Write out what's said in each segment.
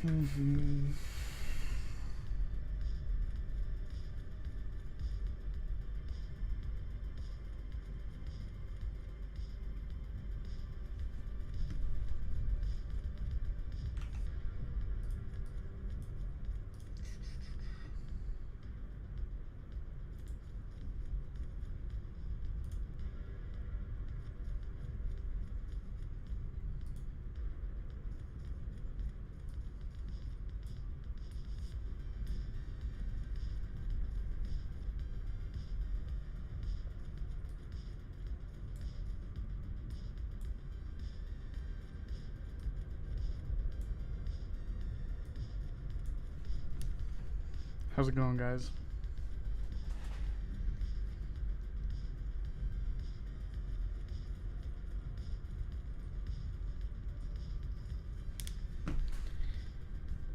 Mm-hmm. How's it going, guys?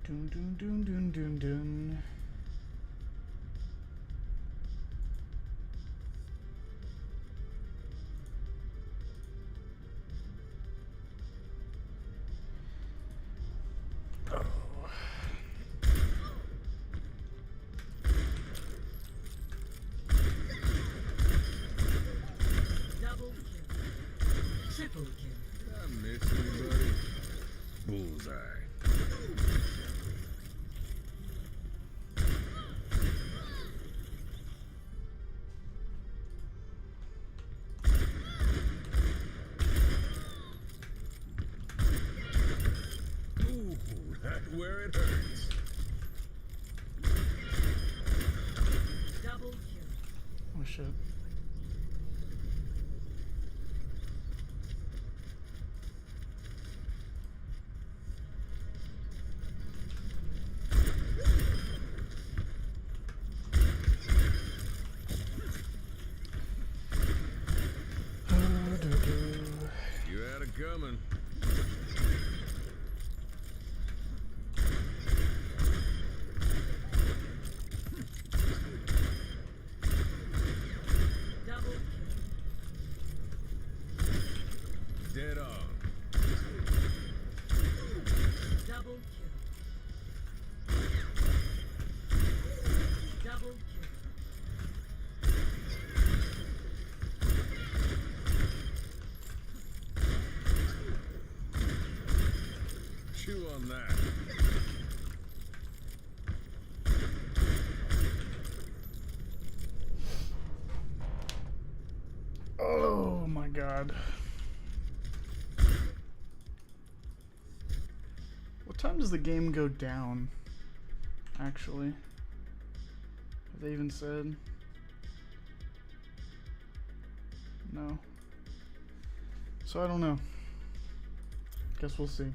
Dun dun dun dun dun dun. Double kill. Triple kill. I miss anybody. Bullseye. Ooh, right where it hurts. Double kill. Oh shit. You had it coming. Double kill. Dead on. Double kill. Double kill. Chew on that. Oh my god. What time does the game go down? Actually, have they even said? No. So I don't know. Guess we'll see.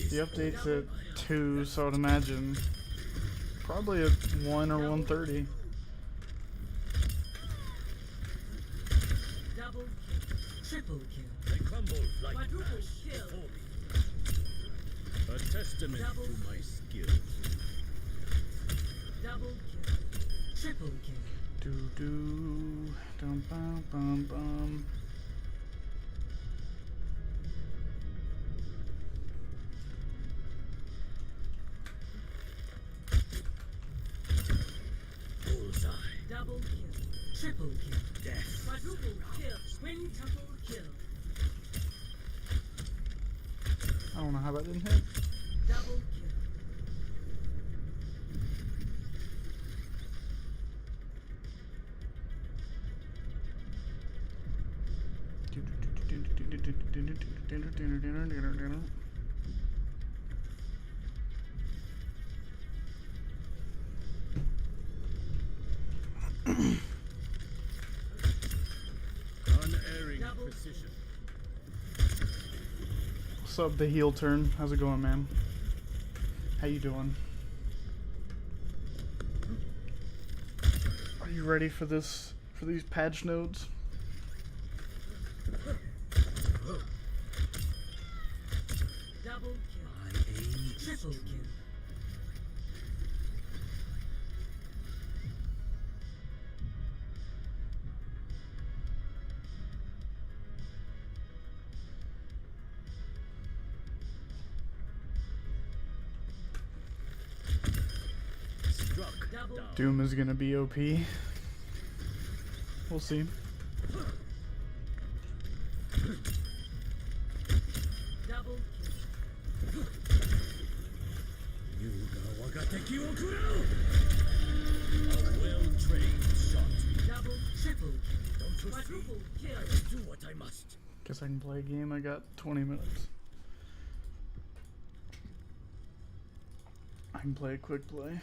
The update's at 2, so I'd imagine probably at 1 or 1:30. Double kill. Triple kill. They crumble like Quadruple ash kill. before me. A testament Double to my kill. skills. Double kill. Triple kill. Do do dum bum bum bum. Bullseye. Double kill. Triple kill. Death. Quadruple kill. Quintuple kill. I don't know how that didn't hit. Double kill. Unerring Double precision. What's up, the heel turn? How's it going, man? How you doing? Are you ready for this? For these patch notes? Double kill. Triple kill. Doom is gonna be OP. We'll see. Double kill. A well-trained shot. Double, triple kill. Don't trust me. Quadruple kill. Do what I must. Guess I can play a game. I got 20 minutes. I can play a quick play.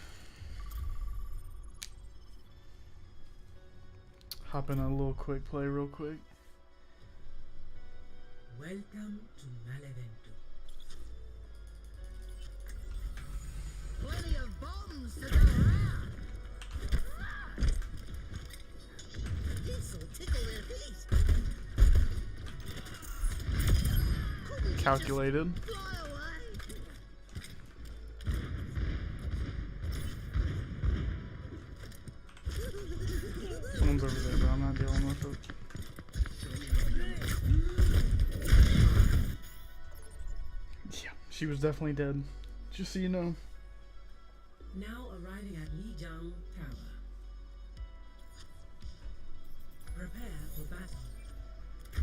Hop in a little quick play real quick. Welcome to Malevento. Plenty of bombs to go around. This'll tickle their feet. Couldn't you Calculated. just fly away? Someone's over there, but I'm not dealing with it. Yeah, she was definitely dead. Just so you know. Now arriving at Lijiang Tower. Prepare for battle.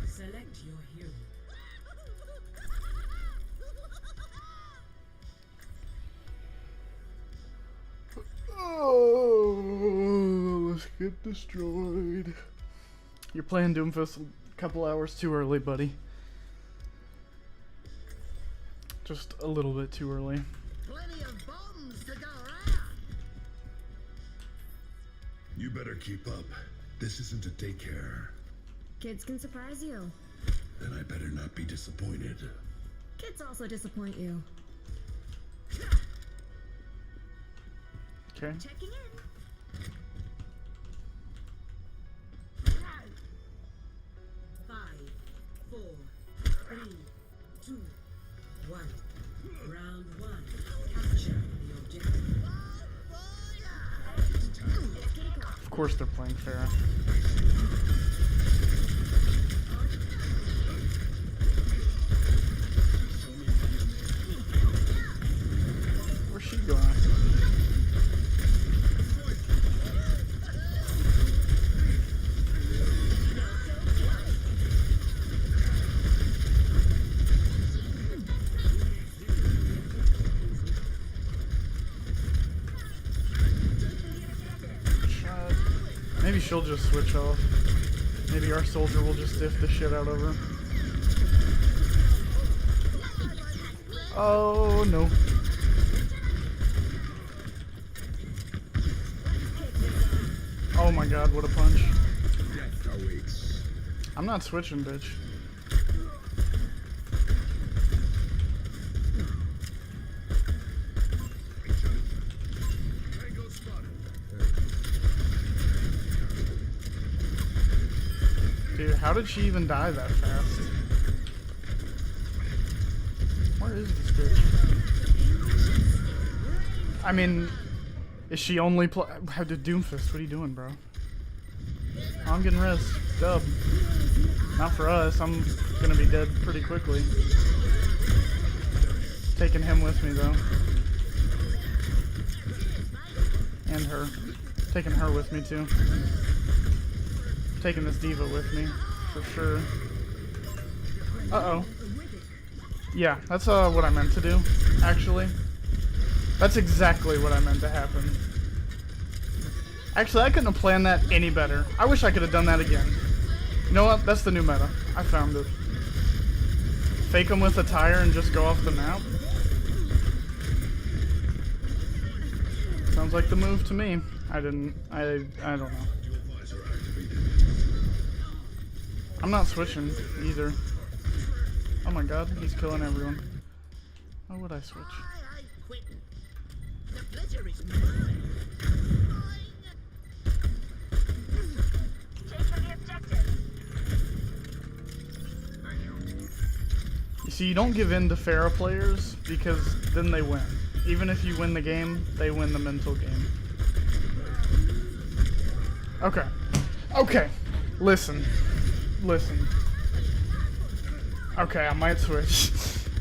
Select your hero. Oh, let's get destroyed. You're playing Doomfist a couple hours too early, buddy. Just a little bit too early. Plenty of bombs to go around. You better keep up. This isn't a daycare. Kids can surprise you. Then I better not be disappointed. Kids also disappoint you. Okay. Checking in. 5, 4, 3, 2, 1. Round 1. Capture the objective. Of course they're playing fair. Where's she going? Maybe she'll just switch off. Maybe our soldier will just diff the shit out of her. Oh no. Oh my god, what a punch. Death awaits. I'm not switching, bitch. Tango spotted. Dude, how did she even die that fast? Where is this bitch? I mean, is she only how did Doomfist? What are you doing, bro? Oh, I'm getting res. Dub. Not for us. I'm gonna be dead pretty quickly. Taking him with me though. And her. Taking her with me too. Taking this diva with me, for sure. Uh-oh. Yeah, that's what I meant to do, actually. That's exactly what I meant to happen. Actually, I couldn't have planned that any better. I wish I could have done that again. You know what? That's the new meta. I found it. Fake them with a tire and just go off the map. Sounds like the move to me. I don't know. Dualizer activated. I'm not switching either. Oh my god, he's killing everyone. Why would I switch? I quit. The pleasure is mine. You see, you don't give in to Pharah players because then they win. Even if you win the game, they win the mental game. Okay. Okay. Listen. Listen. Okay, I might switch.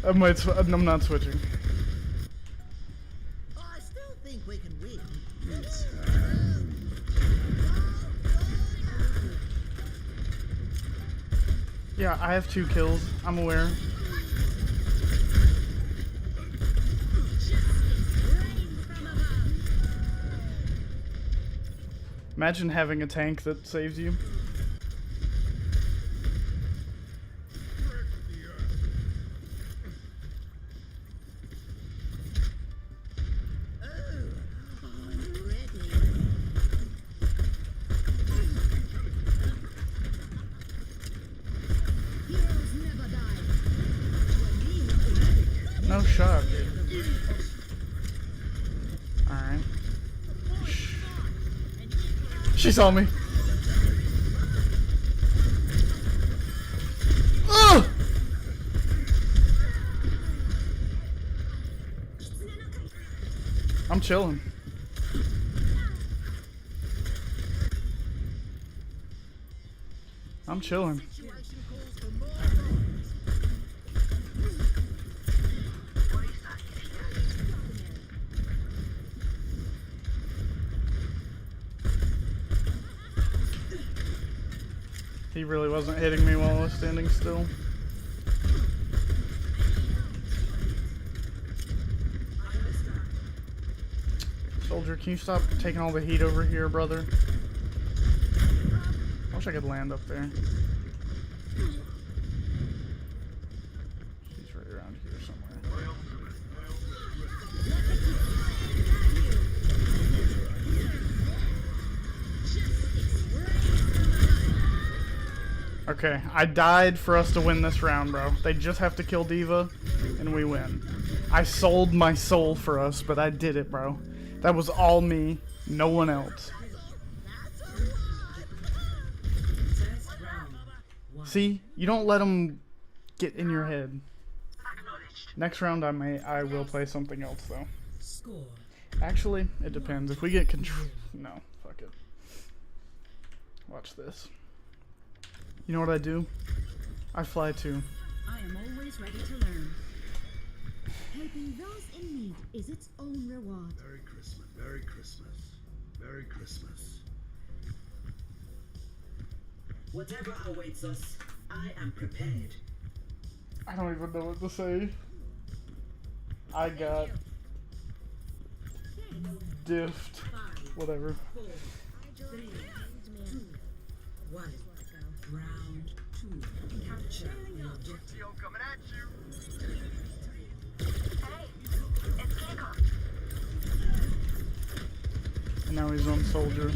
I'm not switching. I still think we can win. It's Yeah, I have 2 kills. I'm aware. Imagine having a tank that saves you. No shot, dude. Alright. She saw me. Ugh! I'm chilling. I'm chilling. He really wasn't hitting me while I was standing still. Soldier, can you stop taking all the heat over here, brother? I wish I could land up there. He's right around here somewhere. Okay, I died for us to win this round, bro. They just have to kill Diva, and we win. I sold my soul for us, but I did it, bro. That was all me, no one else. See, you don't let them get in your head. Next round, I will play something else though. Actually, it depends. If we get control, no, fuck it. Watch this. You know what I do? I fly too. I am always ready to learn. Helping those in need is its own reward. Merry Christmas. Merry Christmas. Merry Christmas. Whatever awaits us, I am prepared. I don't even know what to say. I got diffed. Whatever. 4, 3, 2, 1. Round 2. Capture the objective. Coming at you. And now he's on Soldier.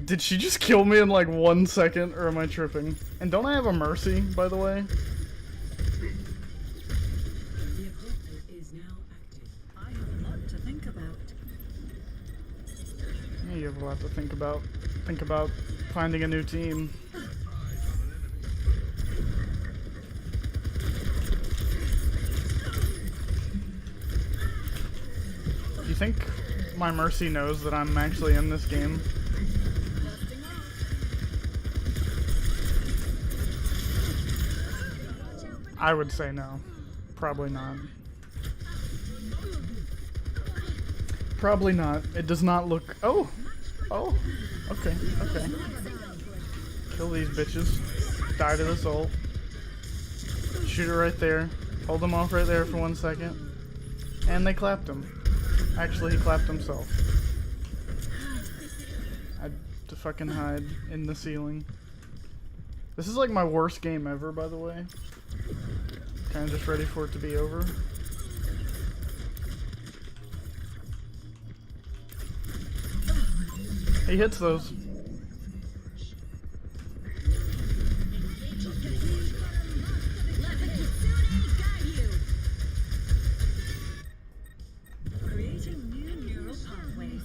Did she just kill me in like 1 second, or am I tripping? And don't I have a Mercy, by the way? The objective is now active. I have a lot to think about. Yeah, you have a lot to think about. Think about finding a new team. Do you think my Mercy knows that I'm actually in this game? I would say no. Probably not. Probably not. It does not look... Oh! Oh! Okay, okay. Kill these bitches. Die to this ult. Shoot it right there. Hold him off right there for 1 second. And they clapped him. Actually, he clapped himself. I had to fucking hide in the ceiling. This is like my worst game ever, by the way. Kinda just ready for it to be over. He hits those. Creating new neural pathways.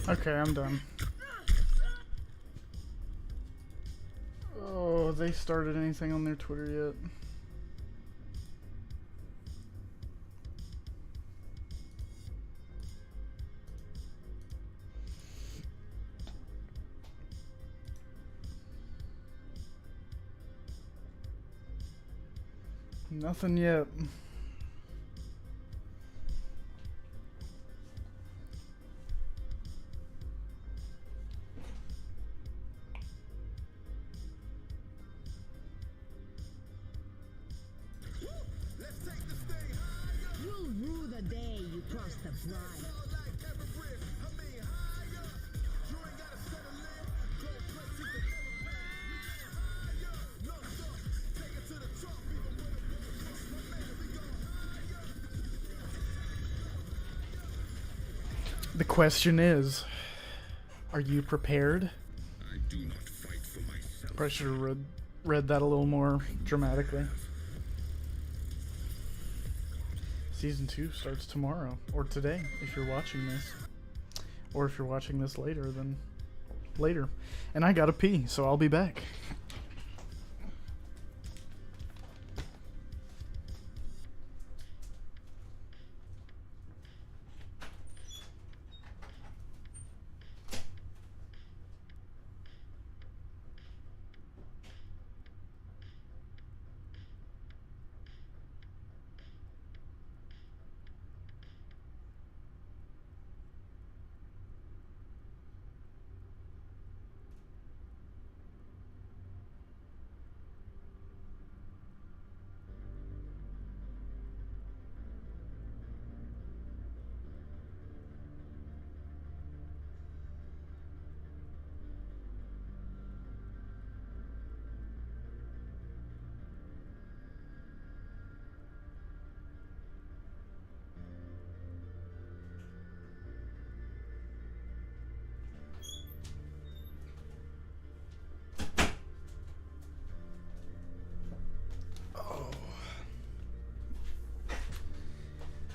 Okay, I'm done. Oh, they started anything on their Twitter yet? Nothing yet. You'll rue the day you cross the brine. The question is, are you prepared? I do not fight for myself. Probably should have read that a little more dramatically. Season 2 starts tomorrow, or today, if you're watching this. Or if you're watching this later, then later. And I gotta pee, so I'll be back.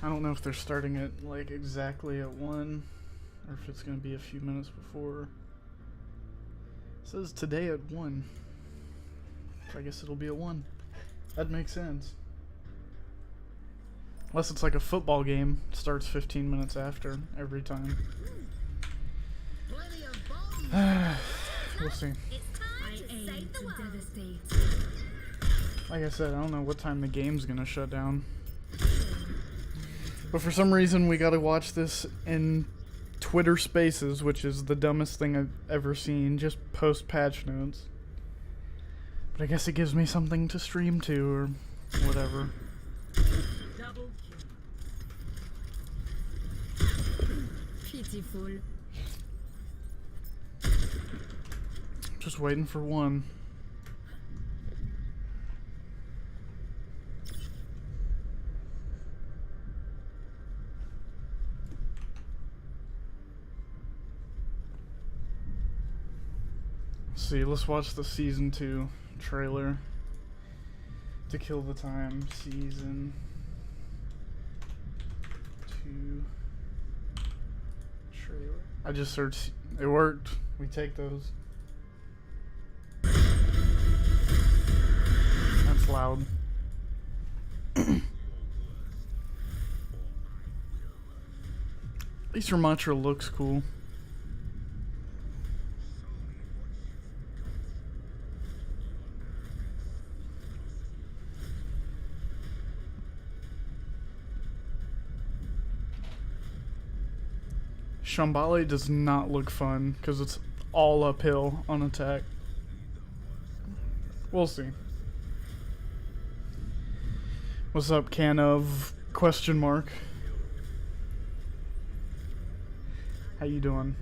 I don't know if they're starting it like exactly at 1 or if it's going to be a few minutes before. It says today at 1. So I guess it'll be at 1. That makes sense. Unless it's like a football game, it starts 15 minutes after every time. Plenty of bombs. We'll see. It's time I to aim save the to world. devastate. Like I said, I don't know what time the game's going to shut down. But for some reason, we gotta watch this in Twitter Spaces, which is the dumbest thing I've ever seen. Just post patch notes. But I guess it gives me something to stream to, or whatever. Double kill. Pitiful. Just waiting for 1. See, let's watch the season 2 trailer to kill the time. Season 2 trailer. I just searched. It worked. We take those. That's loud. At least her mantra looks cool. Shambhala does not look fun because it's all uphill on attack. We'll see. What's up, can of question mark? How you doing?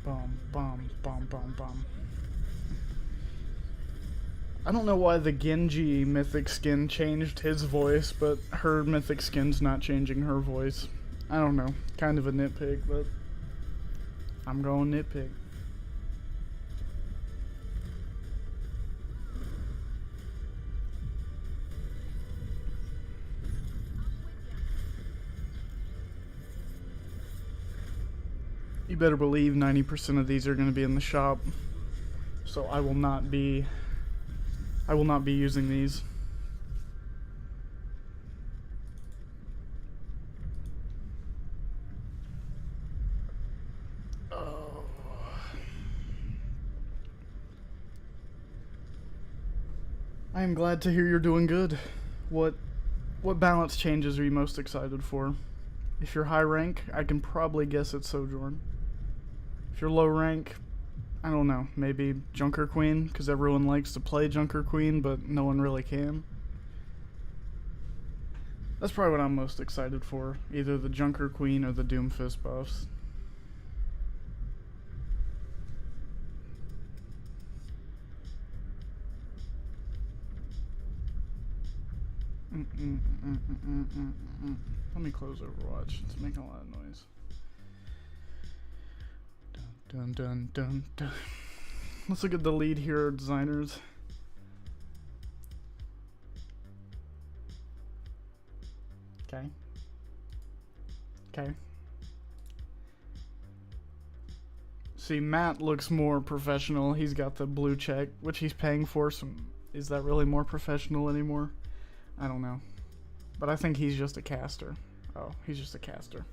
Bum bum bum bum bum. I don't know why the Genji mythic skin changed his voice, but her mythic skin's not changing her voice. I don't know. Kind of a nitpick, but I'm going nitpick. You better believe 90% of these are going to be in the shop, so I will not be using these. I am glad to hear you're doing good. What balance changes are you most excited for? If you're high rank, I can probably guess it's Sojourn. If you're low rank, I don't know, maybe Junker Queen, because everyone likes to play Junker Queen, but no one really can. That's probably what I'm most excited for, either the Junker Queen or the Doomfist buffs. Let me close Overwatch. It's making a lot of noise. Dun dun dun dun. Let's look at the lead hero designers. Okay. Okay. See, Matt looks more professional. He's got the blue check, which he's paying for. Is that really more professional anymore? I don't know. But I think he's just a caster. Oh, he's just a caster.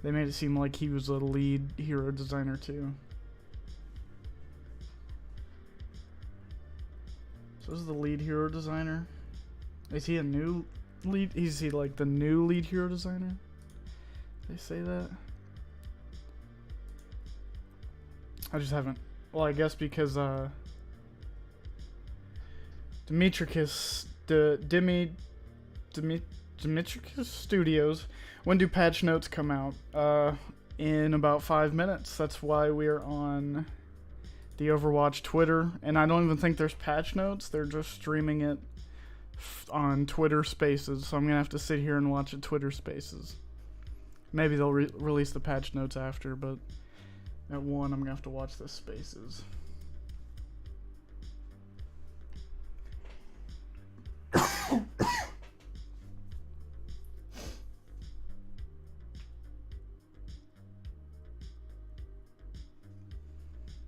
They made it seem like he was a lead hero designer too. So this is the lead hero designer. Is he a new lead? Is he like the new lead hero designer? They say that? I just haven't. Well, I guess because Dimitrakis Studios. When do patch notes come out? In about 5 minutes. That's why we're on the Overwatch Twitter, and I don't even think there's patch notes. They're just streaming it on Twitter Spaces, so I'm gonna have to sit here and watch it Twitter Spaces. Maybe they'll release the patch notes after, but at 1 I'm gonna have to watch the Spaces.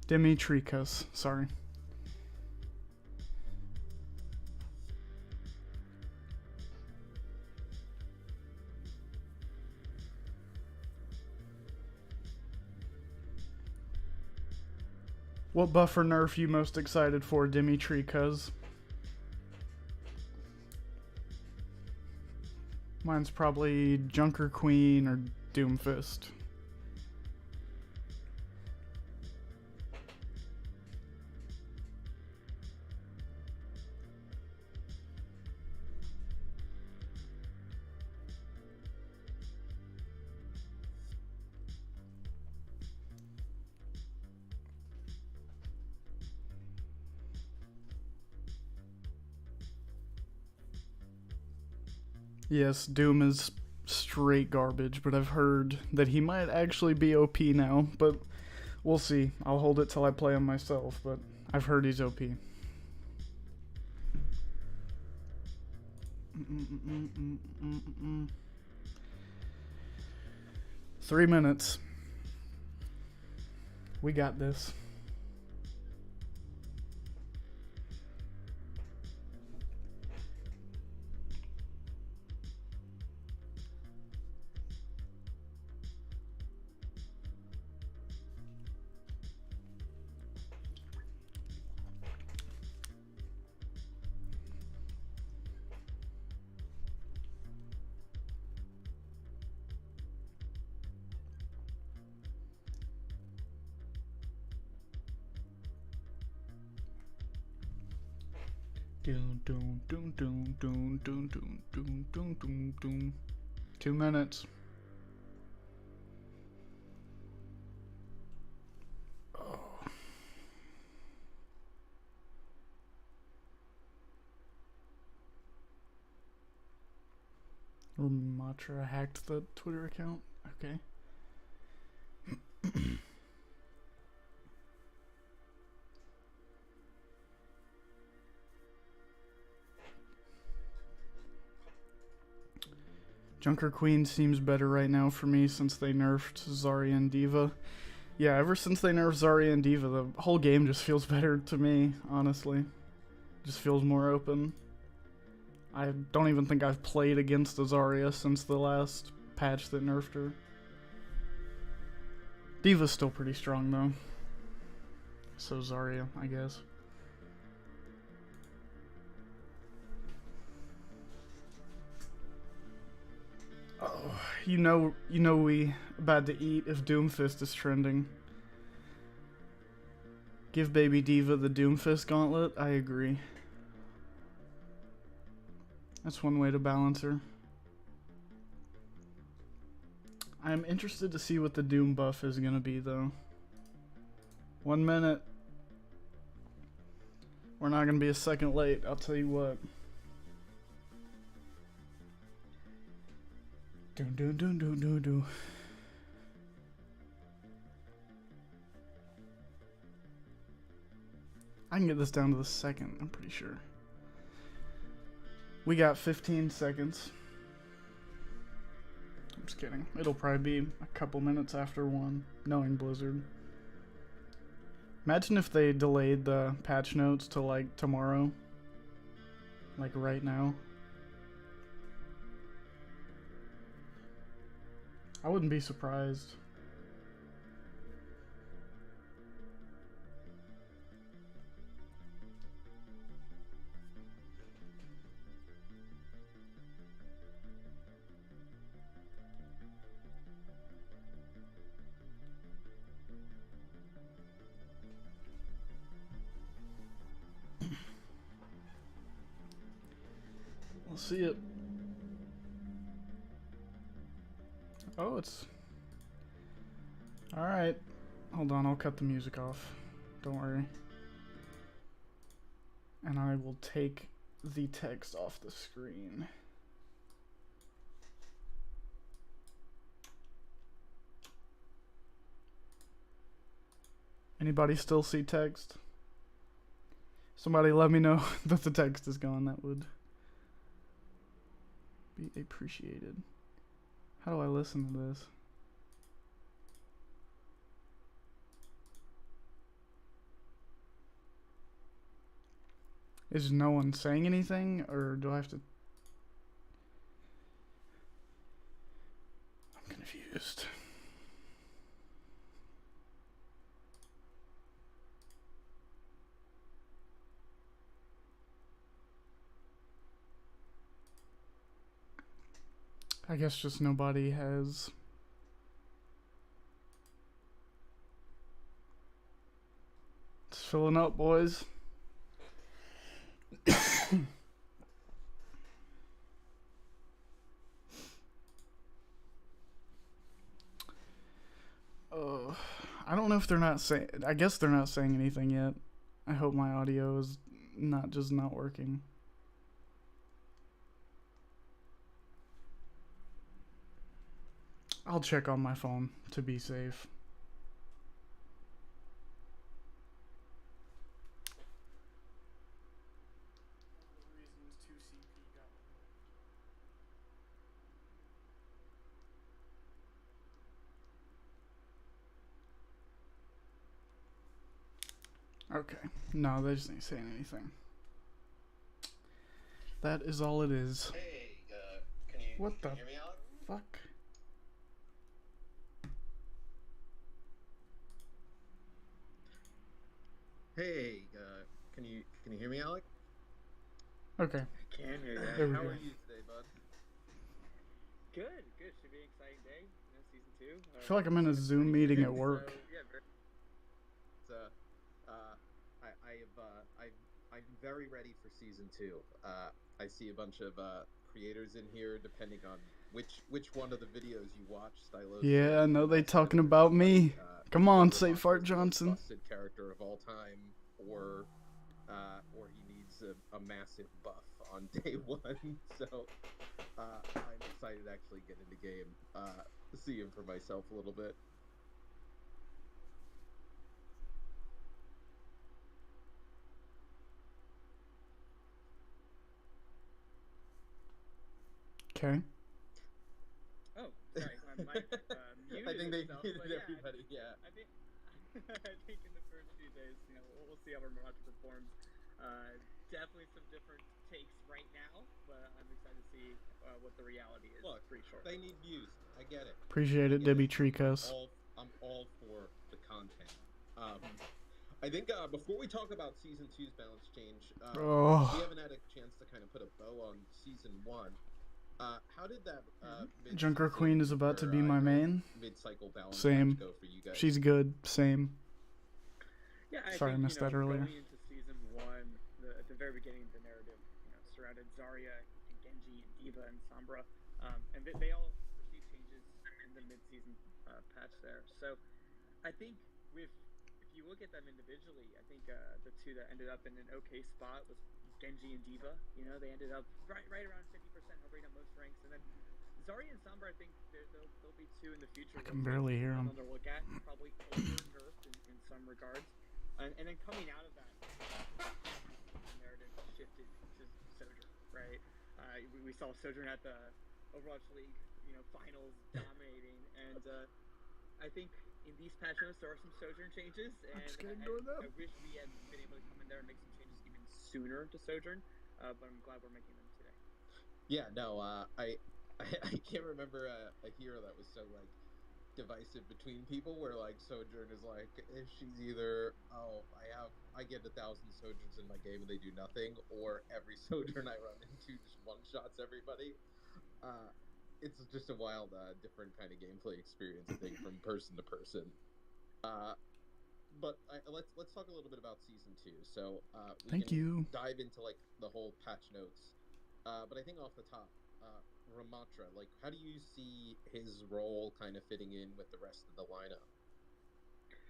Dimitrikas, sorry. What buff or nerf you most excited for, Dimitrikas? Mine's probably Junker Queen or Doomfist. Yes, Doom is straight garbage, but I've heard that he might actually be OP now, but we'll see. I'll hold it till I play him myself, but I've heard he's OP. 3 minutes. We got this. Dun, dun, dun, dun, dun, dun, dun, dun, dun, dun, dun. 2 minutes. Oh. Matra hacked the Twitter account. Okay. Junker Queen seems better right now for me since they nerfed Zarya and Diva. Yeah, ever since they nerfed Zarya and Diva, the whole game just feels better to me, honestly. Just feels more open. I don't even think I've played against a Zarya since the last patch that nerfed her. Diva's still pretty strong though. So Zarya, I guess. You know we about to eat if Doomfist is trending. Give Baby Diva the Doomfist gauntlet. I agree. That's one way to balance her. I am interested to see what the Doom buff is gonna be though. 1 minute. We're not gonna be a second late, I'll tell you what. Do. I can get this down to the second, I'm pretty sure. We got 15 seconds. I'm just kidding. It'll probably be a couple minutes after 1, knowing Blizzard. Imagine if they delayed the patch notes to like tomorrow. Like right now. I wouldn't be surprised. We'll see it. Oh, it's... Alright. Hold on, I'll cut the music off. Don't worry. And I will take the text off the screen. Anybody still see text? Somebody let me know that the text is gone. That would be appreciated. How do I listen to this? Is no one saying anything, or do I have to... I'm confused. I guess just nobody has... It's filling up, boys. I don't know if they're not saying... I guess they're not saying anything yet. I hope my audio is not just not working. I'll check on my phone to be safe. Okay. No, they just ain't saying anything. That is all it is. Hey, What the hear me out? fuck? Hey, can you hear me, Alec? Okay. I can hear There you. we How go. are you today, bud? Good. Should be an exciting day. Season 2. I feel like I'm in a Zoom meeting at work. So, yeah, I'm very ready for season 2. I see a bunch of creators in here, depending on which one of the videos you watch. Stylos. Yeah, I know they talking about me. Come on, say Fart Johnson. Busted character of all time, or he needs a massive buff on day 1. So I'm excited to actually get into game, see him for myself a little bit. Okay. Oh, sorry. My mic muted I think they itself, muted but yeah, everybody. Yeah. I think in the first few days, we'll see how Overwatch performs. Definitely some different takes right now, but I'm excited to see what the reality is. Look, pretty short. they need views. I get it. Appreciate it, Debbie Tricos. I'm all for the content. I think before we talk about season 2's balance change, we haven't had a chance to kind of put a bow on season 1. How did that Junker Queen is about to be my main. mid-cycle balance Same. match go for you guys? She's good. Same. Yeah, Sorry, I think, missed that earlier. Going into season 1, at the very beginning, the narrative, surrounded Zarya and Genji and Diva and Sombra, and they all received changes in the mid-season patch there. So, I think if you look at them individually, I think the two that ended up in an okay spot was Genji and Diva. They ended up right around 50%, hovering on most ranks, and then Zarya and Sombra, I think they'll be two in the future. I can barely hear them. To look at, probably over nerfed in some regards. And then coming out of that, narrative shifted to Sojourn, right? We saw Sojourn at the Overwatch League, finals dominating, and I think in these patch notes there are some Sojourn changes, and I wish we had been able to come in there and make some changes even sooner to Sojourn, but I'm glad we're making them today. Yeah, no, I can't remember a hero that was so like divisive between people, where like Sojourn is like, she's either I get 1,000 Sojourns in my game and they do nothing, or every Sojourn I run into just one shots everybody. It's just a wild different kind of gameplay experience, I think, from person to person. But let's talk a little bit about season 2. So we can dive into like the whole patch notes. But I think off the top, Ramatra, like, how do you see his role kind of fitting in with the rest of the lineup?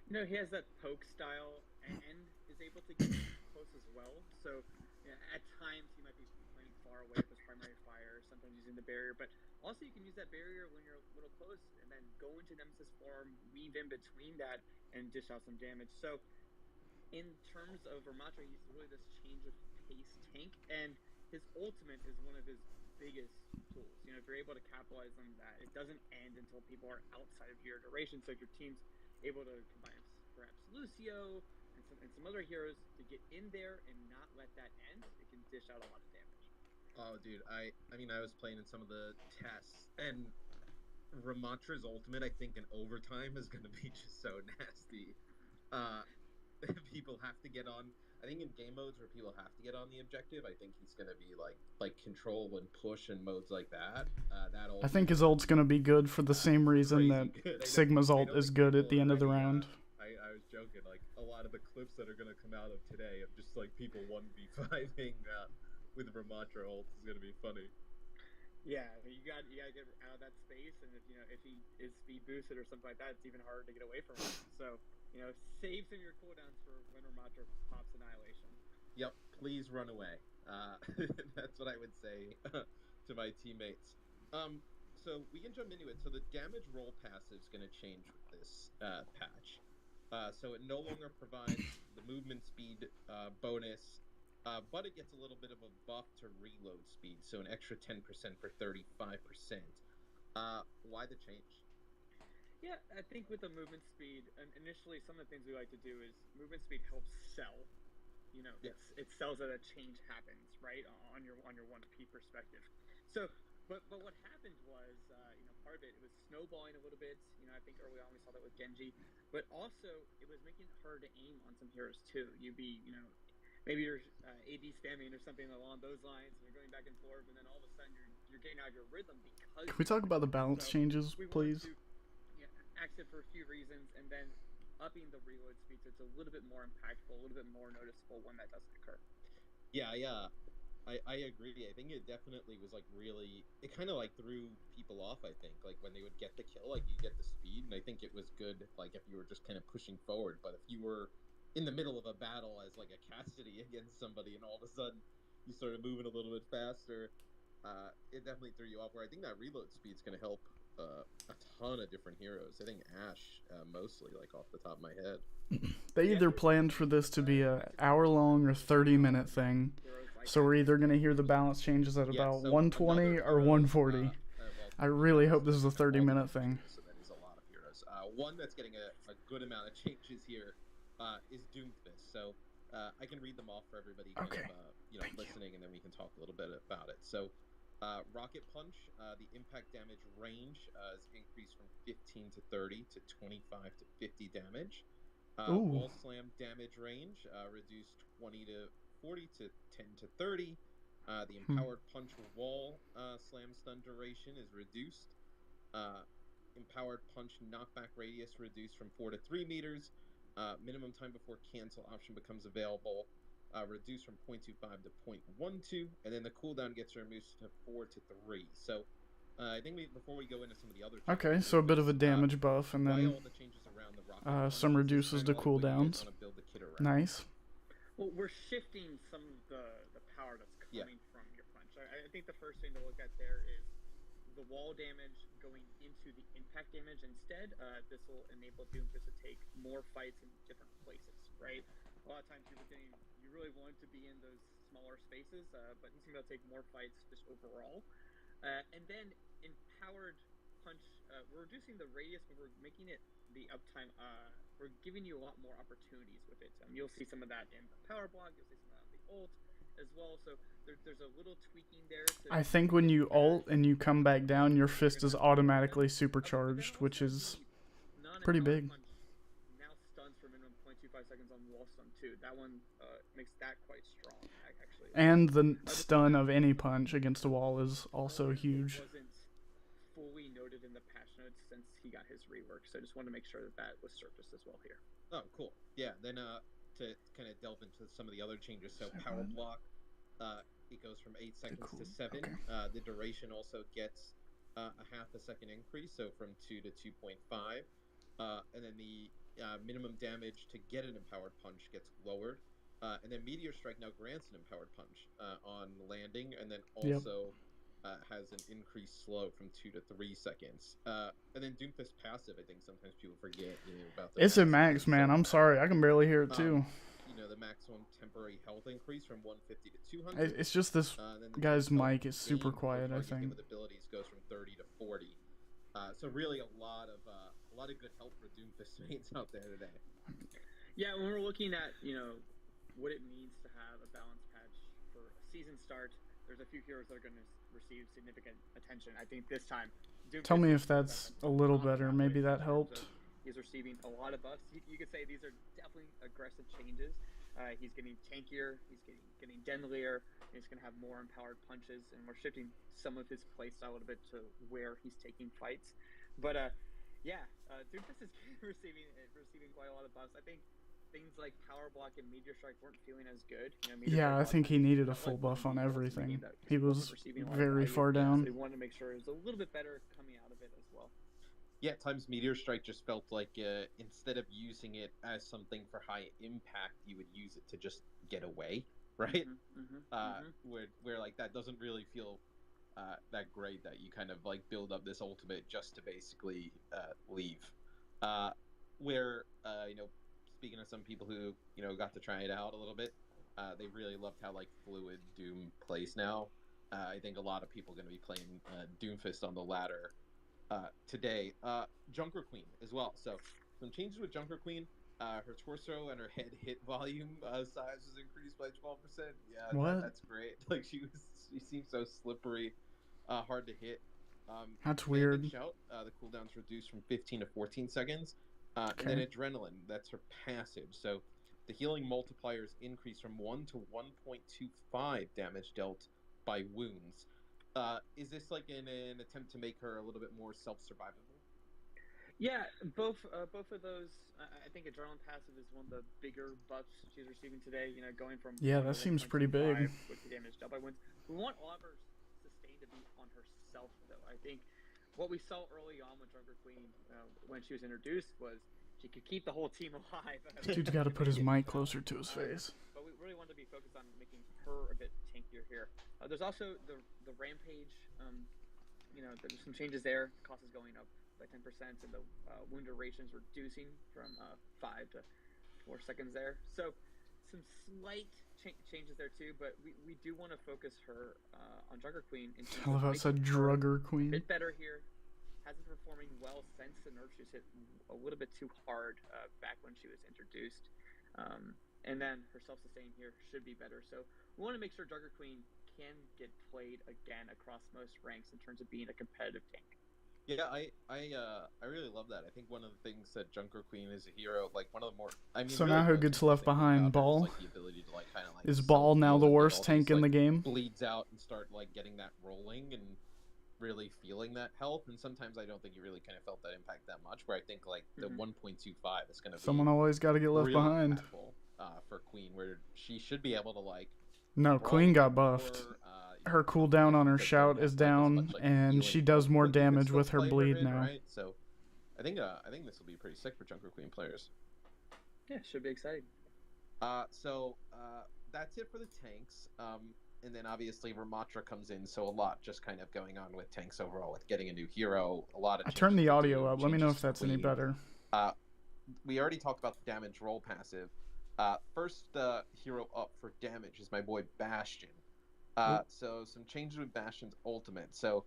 He has that poke style and is able to get close as well. So at times he might be playing far away with his primary fire, sometimes using the barrier, but also you can use that barrier when you're a little close and then go into Nemesis form, weave in between that, and dish out some damage. So in terms of Ramatra, he's really this change of pace tank, and his ultimate is one of his biggest tools. If you're able to capitalize on that, it doesn't end until people are outside of your duration. So if your team's able to combine perhaps Lucio and some other heroes to get in there and not let that end, it can dish out a lot of damage. Oh, dude, I mean, I was playing in some of the tests, and Ramatra's ultimate, I think, in overtime is going to be just so nasty. People have to get on. I think in game modes where people have to get on the objective, I think he's gonna be like control and push in modes like that. I think his ult's gonna be good for the same reason that Sigma's ult is good at the end of the round. I was joking. Like, a lot of the clips that are gonna come out of today of just like people 1v5ing with Ramatra ult is gonna be funny. Yeah, you gotta get out of that space, and if he is speed boosted or something like that, it's even harder to get away from him. So save some of your cooldowns for when Ramatra pops Annihilation. Yep, please run away. That's what I would say to my teammates. So we can jump into it. So the damage roll passive is going to change with this patch. So it no longer provides the movement speed bonus, but it gets a little bit of a buff to reload speed, so an extra 10% for 35%. Why the change? Yeah, I think with the movement speed, and initially some of the things we like to do is movement speed helps sell. It sells that a change happens, right, on your 1P perspective. So, but what happened was, part of it was snowballing a little bit. I think early on we saw that with Genji, but also it was making it hard to aim on some heroes too. You'd be, maybe you're AD spamming or something along those lines, and you're going back and forth, and then all of a sudden you're getting out of your rhythm because. Can we talk about the balance changes, please? Active for a few reasons, and then upping the reload speed so it's a little bit more impactful, a little bit more noticeable when that doesn't occur. Yeah, I agree. I think it definitely was like really, it kind of like threw people off, I think, like when they would get the kill, like you get the speed, and I think it was good like if you were just kind of pushing forward, but if you were in the middle of a battle as like a Cassidy against somebody and all of a sudden you started moving a little bit faster, it definitely threw you off, where I think that reload speed's going to help a ton of different heroes. I think Ashe mostly, like off the top of my head. They either planned for this to be a hour-long or 30-minute thing, so we're either going to hear the balance changes at about 120 or 140. I really hope this is a 30-minute thing. So that is a lot of heroes. One that's getting a good amount of changes here is Doomfist. So I can read them off for everybody listening, and then we can talk a little bit about it. So Rocket Punch, the impact damage range is increased from 15 to 30 to 25 to 50 damage. Wall Slam damage range reduced 20 to 40 to 10 to 30. The empowered punch wall slam stun duration is reduced. Empowered punch knockback radius reduced from 4 to 3 meters. Minimum time before cancel option becomes available, reduced from 0.25 to 0.12, and then the cooldown gets reduced to 4 to 3. So I think before we go into some of the other changes, Okay, so a bit of a damage buff, and why then all the changes around the rocket punch? some Is this reduces kinda the like what you guys cooldowns. wanna build the kit around? Nice. Well, we're shifting some of the power that's coming from your punch. I think the first thing to look at there is the wall damage going into the impact damage instead. This will enable Doomfist to take more fights in different places, right? A lot of times you really want to be in those smaller spaces, but he's going to take more fights just overall. And then empowered punch, we're reducing the radius, but we're making it the uptime. We're giving you a lot more opportunities with it. You'll see some of that in the power block. You'll see some of that in the ult as well. So there's a little tweaking there. I think when you ult and you come back down, your fist is automatically supercharged, which is pretty big. Now stuns for minimum 0.25 seconds on wall stun too. That one makes that quite strong, actually. And the stun of any punch against a wall is also huge. Wasn't fully noted in the patch notes since he got his rework, so I just wanted to make sure that was surfaced as well here. Oh, cool. Yeah, then to kind of delve into some of the other changes, so power block, it goes from 8 seconds to 7. Okay. The duration also gets a half a second increase, so from 2 to 2.5. And then the minimum damage to get an empowered punch gets lowered. And then Meteor Strike now grants an empowered punch on landing, and then also has an increased slow from 2 to 3 seconds. And then Doomfist passive, I think sometimes people forget about the It's a passive. max, man. I'm sorry. I can barely hear it, too. The maximum temporary health increase from 150 to 200. It's just this guy's mic is super quiet, I think. With abilities goes from 30 to 40. So really a lot of good help for Doomfist mains out there today. Yeah, when we're looking at what it means to have a balance patch for a season start, there's a few heroes that are going to receive significant attention. I think this time. Tell me if that's a little better. Maybe that helped. He's receiving a lot of buffs. You could say these are definitely aggressive changes. He's getting tankier. He's getting deadlier. He's going to have more empowered punches, and we're shifting some of his playstyle a little bit to where he's taking fights. But Doomfist is receiving quite a lot of buffs. I think things like power block and meteor strike weren't feeling as good. I think he needed a full buff on everything. He was very far down. So we wanted to make sure it was a little bit better coming out of it as well. Yeah, at times Meteor Strike just felt like instead of using it as something for high impact, you would use it to just get away, right? Where like that doesn't really feel that great, that you kind of like build up this ultimate just to basically leave. Speaking of some people who got to try it out a little bit, they really loved how like fluid Doom plays now. I think a lot of people are going to be playing Doomfist on the ladder today. Junker Queen as well. So some changes with Junker Queen. Her torso and her head hit volume size was increased by 12%. Yeah, that's great. Like she seems so slippery, hard to hit. That's weird. Shout, the cooldown's reduced from 15 to 14 seconds. And then Adrenaline, that's her passive. So the healing multipliers increase from 1 to 1.25 damage dealt by wounds. Is this like an attempt to make her a little bit more self-survivable? Yeah, both of those. I think Adrenaline passive is one of the bigger buffs she's receiving today. Going from that seems pretty big. With the damage dealt by wounds. We want all of her sustain to be on herself, though. I think what we saw early on with Junker Queen when she was introduced was she could keep the whole team alive. Dude's got to put his mic closer to his face. But we really wanted to be focused on making her a bit tankier here. There's also the Rampage. There's some changes there. Cost is going up by 10%, and the wound duration is reducing from 5 to 4 seconds there. So some slight changes there too, but we do want to focus her on Junker Queen. I love how it said Drugger Queen. A bit better here. Hasn't been performing well since the nerf. She's hit a little bit too hard back when she was introduced. And then her self-sustain here should be better. So we want to make sure Junker Queen can get played again across most ranks in terms of being a competitive tank. Yeah, I really love that. I think one of the things that Junker Queen is a hero, like one of the more, I mean, So really now who most gets interesting left things behind? about her is Ball? like the ability to like kind of like Is self Ball now heal the and get worst all tank these in like the game? bleeds out and start like getting that rolling and really feeling that health. And sometimes I don't think you really kind of felt that impact that much. Where I think like the 1.25 is going to be Someone always got to get left really behind. impactful for Queen, where she should be able to like No, brawl Queen with got more, buffed. you Her know, cooldown on competition her that don't shout have is like as down, much like and healing she does health, more but you can damage still with her play bleed in, now. right? So I think this will be pretty sick for Junker Queen players. Yeah, should be exciting. So that's it for the tanks. And then obviously Ramatra comes in, so a lot just kind of going on with tanks overall, with getting a new hero, a lot of I changes turned the to audio Doom, up. Let me know changes if to that's any Queen. better. We already talked about the damage roll passive. First hero up for damage is my boy Bastion. So some changes with Bastion's ultimate. So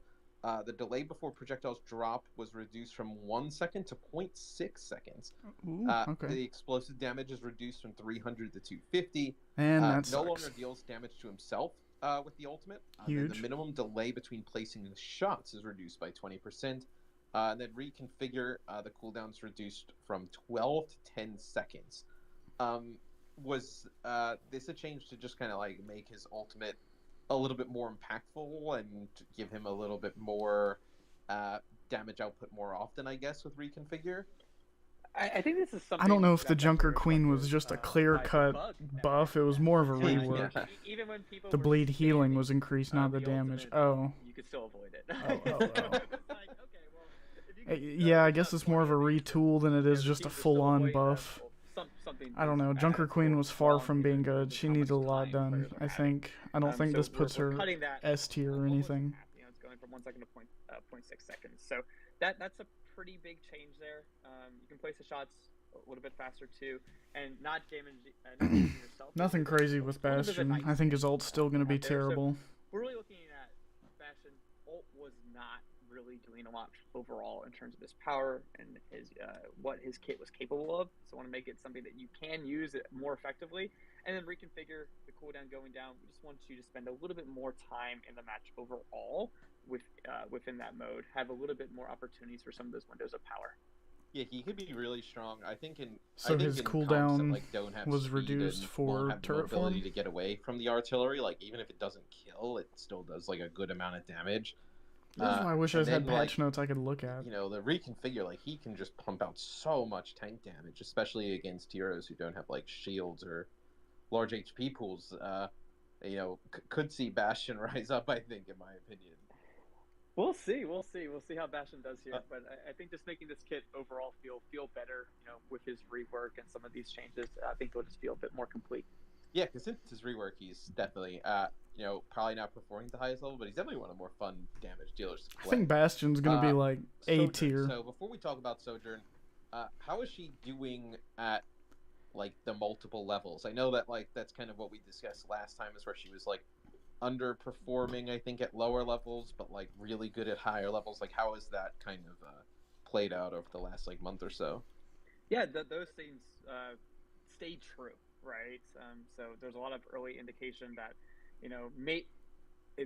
the delay before projectiles drop was reduced from 1 second to 0.6 seconds. Ooh, okay. The explosive damage is reduced from 300 to 250. And that no sucks. longer deals damage to himself with the ultimate. Huge. Then the minimum delay between placing the shots is reduced by 20%. And then reconfigure, the cooldowns reduced from 12 to 10 seconds. Was this a change to just kind of like make his ultimate a little bit more impactful and give him a little bit more damage output more often, I guess, with reconfigure? I think this is something. I don't know if the that's Junker actually Queen was reflected, just a by clear-cut bug buff. It was more of a Yeah. rework. Even when people The were bleed healing spamming, was increased, not the the damage. ultimate, Oh. you could still avoid it. Oh. It's like, okay, well, if you can, Yeah, I guess not it's more of a avoid it, retool than it is the just a teams are still full-on avoiding them, buff. well, something I don't know. is Junker bad Queen for was far long from being periods good. of She how needs a much lot time done, players are I having. think. I don't think So this puts we're her cutting that S tier or almost in anything. half. It's going from 1 second to 0.6 seconds. So that's a pretty big change there. You can place the shots a little bit faster too, and not damaging yourself. Nothing crazy with One of the Bastion. nice I think his things ult's still going to be out there. So terrible. we're really looking at Bastion. Ult was not really doing a lot overall in terms of his power and his what his kit was capable of. So I want to make it something that you can use it more effectively, and then reconfigure the cooldown going down. We just want you to spend a little bit more time in the match overall with within that mode. Have a little bit more opportunities for some of those windows of power. Yeah, he could be really strong. I think So his in cooldown comps that like don't have was speed reduced and for won't have the turret mobility form? to get away from the artillery. Like even if it doesn't kill, it still does like a good amount of damage. This is why I wish I and had then, patch notes I could look at. You know, the reconfigure, like he can just pump out so much tank damage, especially against heroes who don't have like shields or large HP pools. You know, could see Bastion rise up. I think, in my opinion. We'll see. We'll see how Bastion does here. But I think just making this kit overall feel better, you know, with his rework and some of these changes, I think it'll just feel a bit more complete. Yeah, because since his rework, he's definitely, you know, probably not performing at the highest level, but he's definitely one of the more fun damage dealers to I play. think Bastion's going to be like A Sojourn. tier. So before we talk about Sojourn, how is she doing at like the multiple levels? I know that like that's kind of what we discussed last time, is where she was like underperforming, I think, at lower levels, but like really good at higher levels. Like how has that kind of played out over the last like month or so? Yeah, those things stayed true, right? So there's a lot of early indication that, you know,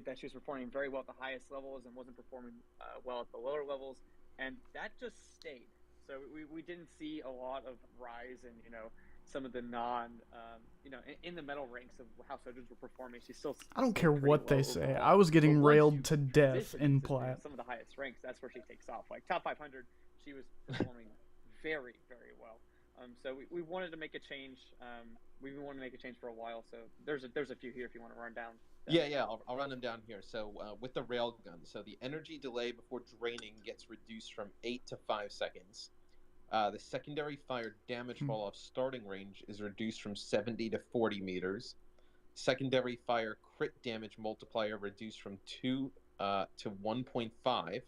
that she was performing very well at the highest levels and wasn't performing well at the lower levels, and that just stayed. So we didn't see a lot of rise in, you know, some of the you know, in the metal ranks of how Sojourns were performing. She's still. I don't care pretty what they low say. overall. I was getting But once railed you to death transition in into Plat. some of the highest ranks, that's where she takes off. Like top 500, she was performing very, very well. So we wanted to make a change. We've been wanting to make a change for a while. So there's a few here if you want to run down. Yeah, I'll run them down here. So with the railgun, so the energy delay before draining gets reduced from 8 to 5 seconds. The secondary fire damage fall off starting range is reduced from 70 to 40 meters. Secondary fire crit damage multiplier reduced from 2 to 1.5.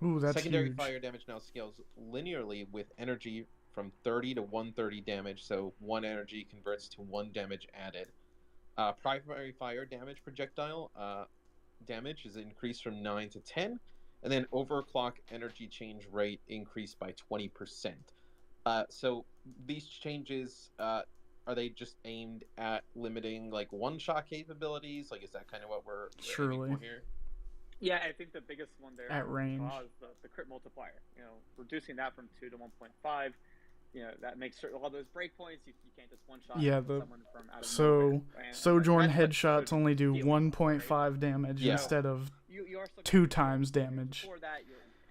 Ooh, that's Secondary huge. fire damage now scales linearly with energy from 30 to 130 damage, so 1 energy converts to 1 damage added. Primary fire damage projectile damage is increased from 9 to 10, and then overclock energy change rate increased by 20%. So these changes, are they just aimed at limiting like one-shot capabilities? Like, is that kind of what we're aiming Surely. for here? Yeah, I think the biggest one there At range. is the crit multiplier. You know, reducing that from 2 to 1.5. You know, that makes certain all those breakpoints. You can't just one shot Yeah, someone from out of nowhere. so And Sojourn that's what headshots Sojourn's only do dealing with, 1.5 damage Yeah. instead of You are still 2 gonna times deal damage. before that,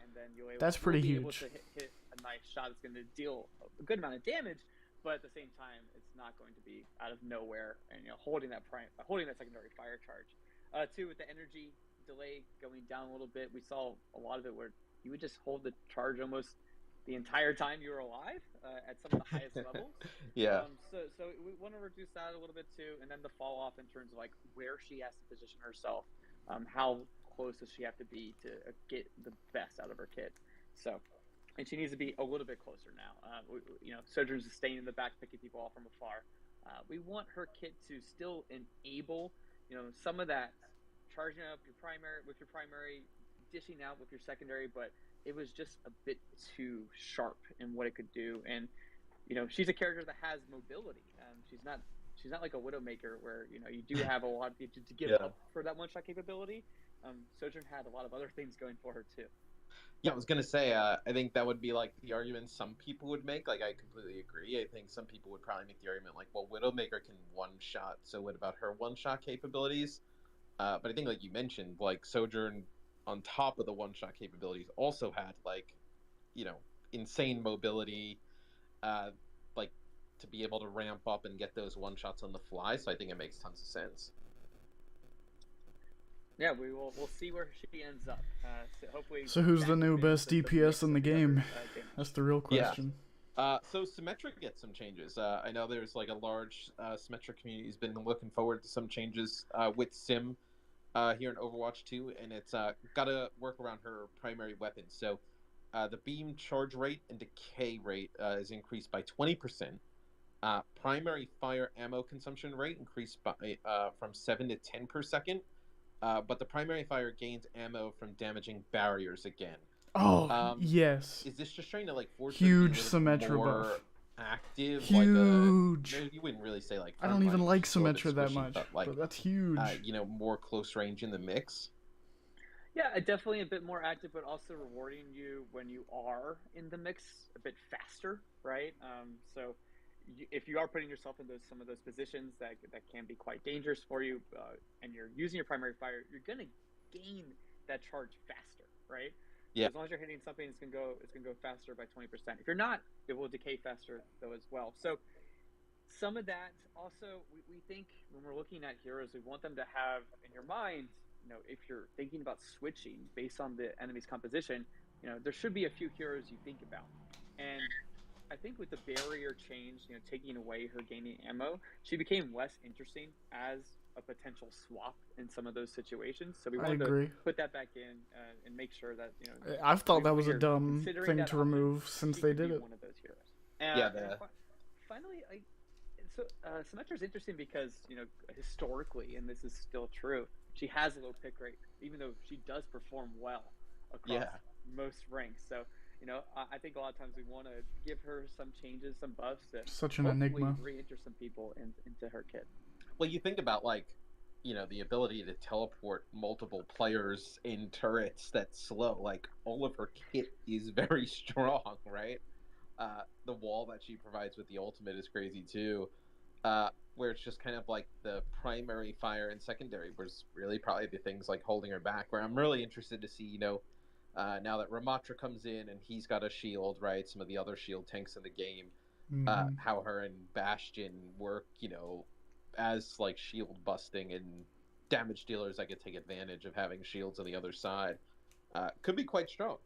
and then That's you'll pretty be able huge. to hit a nice shot that's going to deal a good amount of damage, but at the same time, it's not going to be out of nowhere and holding that secondary fire charge. Two, with the energy delay going down a little bit, we saw a lot of it where you would just hold the charge almost the entire time you were alive at some of the highest levels. Yeah. So we want to reduce that a little bit too, and then the fall off in terms of like where she has to position herself, how close does she have to be to get the best out of her kit. So, and she needs to be a little bit closer now. Sojourn's staying in the back, picking people off from afar. We want her kit to still enable, some of that charging up your primary, dishing out with your secondary, but it was just a bit too sharp in what it could do. And she's a character that has mobility. She's not like a Widowmaker where you do have a lot to give up for that one shot capability. Sojourn had a lot of other things going for her too. Yeah, I was gonna say, I think that would be like the argument some people would make. Like, I completely agree. I think some people would probably make the argument like, well, Widowmaker can one shot, so what about her one shot capabilities? But I think, like you mentioned, like Sojourn, on top of the one shot capabilities, also had like, insane mobility, like to be able to ramp up and get those one shots on the fly. So I think it makes tons of sense. Yeah, we'll see where she ends up. Hopefully. So who's the new that best the DPS mix in the of other, game? games. That's the real question. So Symmetric gets some changes. I know there's like a large Symmetric community has been looking forward to some changes with Sim here in Overwatch 2, and it's got to work around her primary weapon. So the beam charge rate and decay rate is increased by 20%. Primary fire ammo consumption rate increased by from 7 to 10 per second. But the primary fire gains ammo from damaging barriers again. Oh, yes. Is this just trying to like force Huge her to be a little Symmetra more buff. active? Huge. Like you wouldn't really say like. I don't even frontline, like she's still a bit Symmetra that squishy, much, but, like, but that's huge. more close range in the mix. Yeah, definitely a bit more active, but also rewarding you when you are in the mix a bit faster, right? So if you are putting yourself in some of those positions that can be quite dangerous for you, and you're using your primary fire, you're gonna gain that charge faster, right? Yeah. As long as you're hitting something, it's gonna go faster by 20%. If you're not, it will decay faster though as well. So some of that also, we think when we're looking at heroes, we want them to have in your mind, if you're thinking about switching based on the enemy's composition, there should be a few heroes you think about. And I think with the barrier change, taking away her gaining ammo, she became less interesting as a potential swap in some of those situations. So we wanted to put that back in and make sure that I've thought that was a dumb thing to remove since they did it. One of those heroes. Finally, Symmetra is interesting because historically, and this is still true, she has a low pick rate, even though she does perform well across most ranks. So I think a lot of times we want to give her some changes, some buffs to such an enigma, re-enter some people into her kit. Well, you think about like, the ability to teleport multiple players in turrets that's slow. Like all of her kit is very strong, right? The wall that she provides with the ultimate is crazy too. Where it's just kind of like the primary fire and secondary was really probably the things like holding her back. Where I'm really interested to see, now that Ramatra comes in and he's got a shield, right? Some of the other shield tanks in the game, how her and Bastion work, as like shield busting and damage dealers that could take advantage of having shields on the other side. Could be quite strong.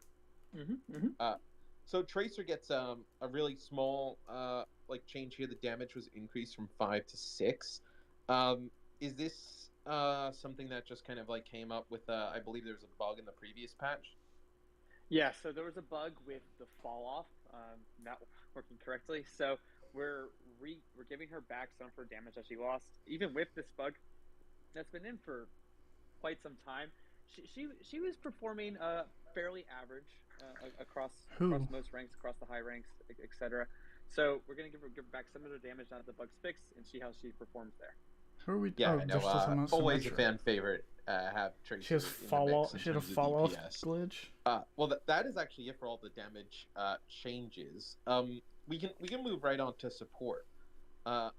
So Tracer gets a really small like change here. The damage was increased from 5 to 6. Is this something that just kind of like came up with? I believe there was a bug in the previous patch. Yeah, so there was a bug with the fall off not working correctly. So we're giving her back some of her damage that she lost, even with this bug that's been in for quite some time. She was performing fairly average across most ranks, across the high ranks, etc. So we're gonna give her back some of the damage now that the bug's fixed and see how she performs there. Who are we? Yeah, oh, I know. they're still talking about Always a Symmetra. fan favorite. Have Tracer She has in the fall mix off. in She had a terms of fall off DPS. glitch. Well, that is actually it for all the damage changes. We can move right on to support.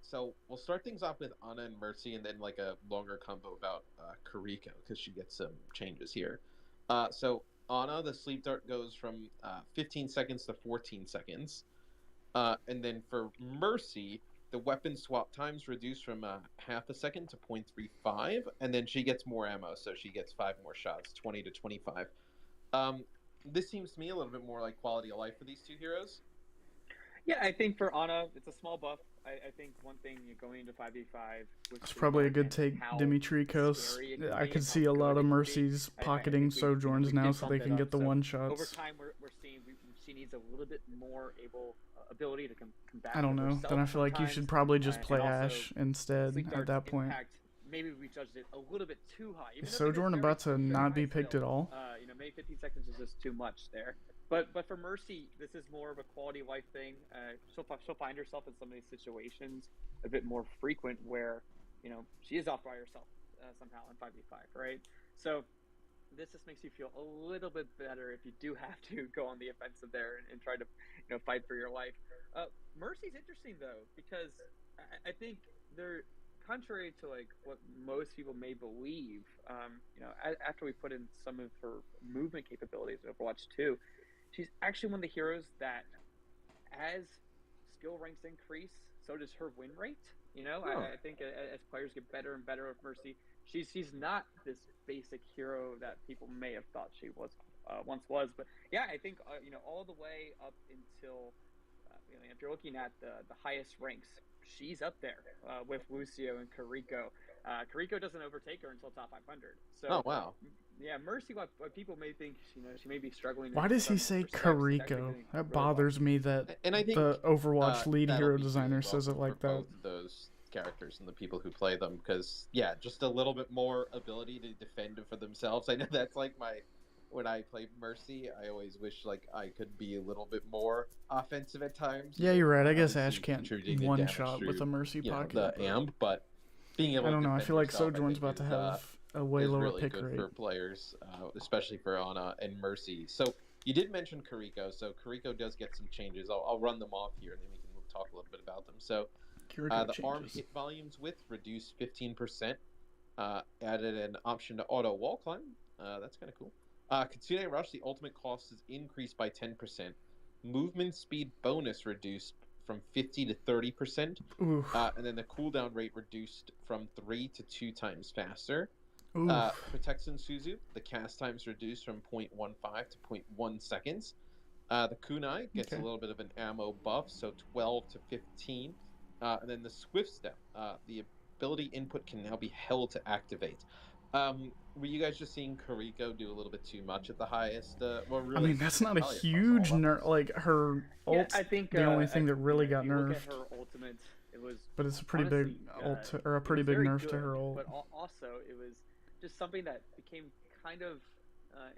So we'll start things off with Ana and Mercy, and then like a longer combo about Kariko because she gets some changes here. So Ana, the sleep dart goes from 15 seconds to 14 seconds, and then for Mercy, the weapon swap times reduced from half a second to 0.35, and then she gets more ammo, so she gets 5 more shots, 20 to 25. Um, this seems to me a little bit more like quality of life for these two heroes. Yeah, I think for Ana, it's a small buff. I think one thing you're going into 5v5 with It's probably a good take, Dimitrikos. I could see a lot of Mercies pocketing Sojourns now so they can get the one shots. Over time, we're seeing she needs a little bit more ability to combat. I don't know. Then I feel like you should probably just play Ashe instead at that point. Maybe we judged it a little bit too high. Is Sojourn about to not be picked at all? Maybe 15 seconds is just too much there. But for Mercy, this is more of a quality of life thing. She'll find herself in some of these situations a bit more frequent where, she is off by herself somehow in 5v5, right? So this just makes you feel a little bit better if you do have to go on the offensive there and try to, fight for your life. Mercy's interesting though, because I think they're contrary to like what most people may believe. After we put in some of her movement capabilities in Overwatch 2, she's actually one of the heroes that, as skill ranks increase, so does her win rate. I think as players get better and better with Mercy, she's not this basic hero that people may have thought she once was. But yeah, I think all the way up until if you're looking at the highest ranks, she's up there with Lucio and Kariko. Kariko doesn't overtake her until top 500. So, oh wow. Yeah, Mercy. What people may think, she may be struggling. Why does he say Kariko? That bothers me that and I think, the Overwatch lead hero be designer really says it like for that. both of those characters and the people who play them, because just a little bit more ability to defend for themselves. I know that's like when I play Mercy, I always wish like I could be a little bit more offensive at times. Yeah, you're right. I guess Ashe can't one shot with a Mercy pocket. The amp, but being able. I don't to know. I feel like yourself, Sojourn's about to have a way is lower really pick good rate for players, especially for Ana and Mercy. So you did mention Kariko, so Kariko does get some changes. I'll run them off here, and then we can talk a little bit about them. So the arm hit volumes width reduced 15%. Added an option to auto wall climb. That's kind of cool. Kitsune Rush, the ultimate cost is increased by 10%. Movement speed bonus reduced from 50 to 30%. And then the cooldown rate reduced from 3 to 2 times faster. Protects and Suzu, the cast times reduced from 0.15 to 0.1 seconds. The kunai gets a little bit of an ammo buff, so 12 to 15. And then the Swift Step, the ability input can now be held to activate. Were you guys just seeing Kariko do a little bit too much at the highest? Really, I mean, that's not a huge nerf. Like her ult, I think the only thing that really got nerfed. nerfed. Her ultimate, it was. But it's a pretty big ult, or a pretty big nerf to her ult. But also, it was just something that became kind of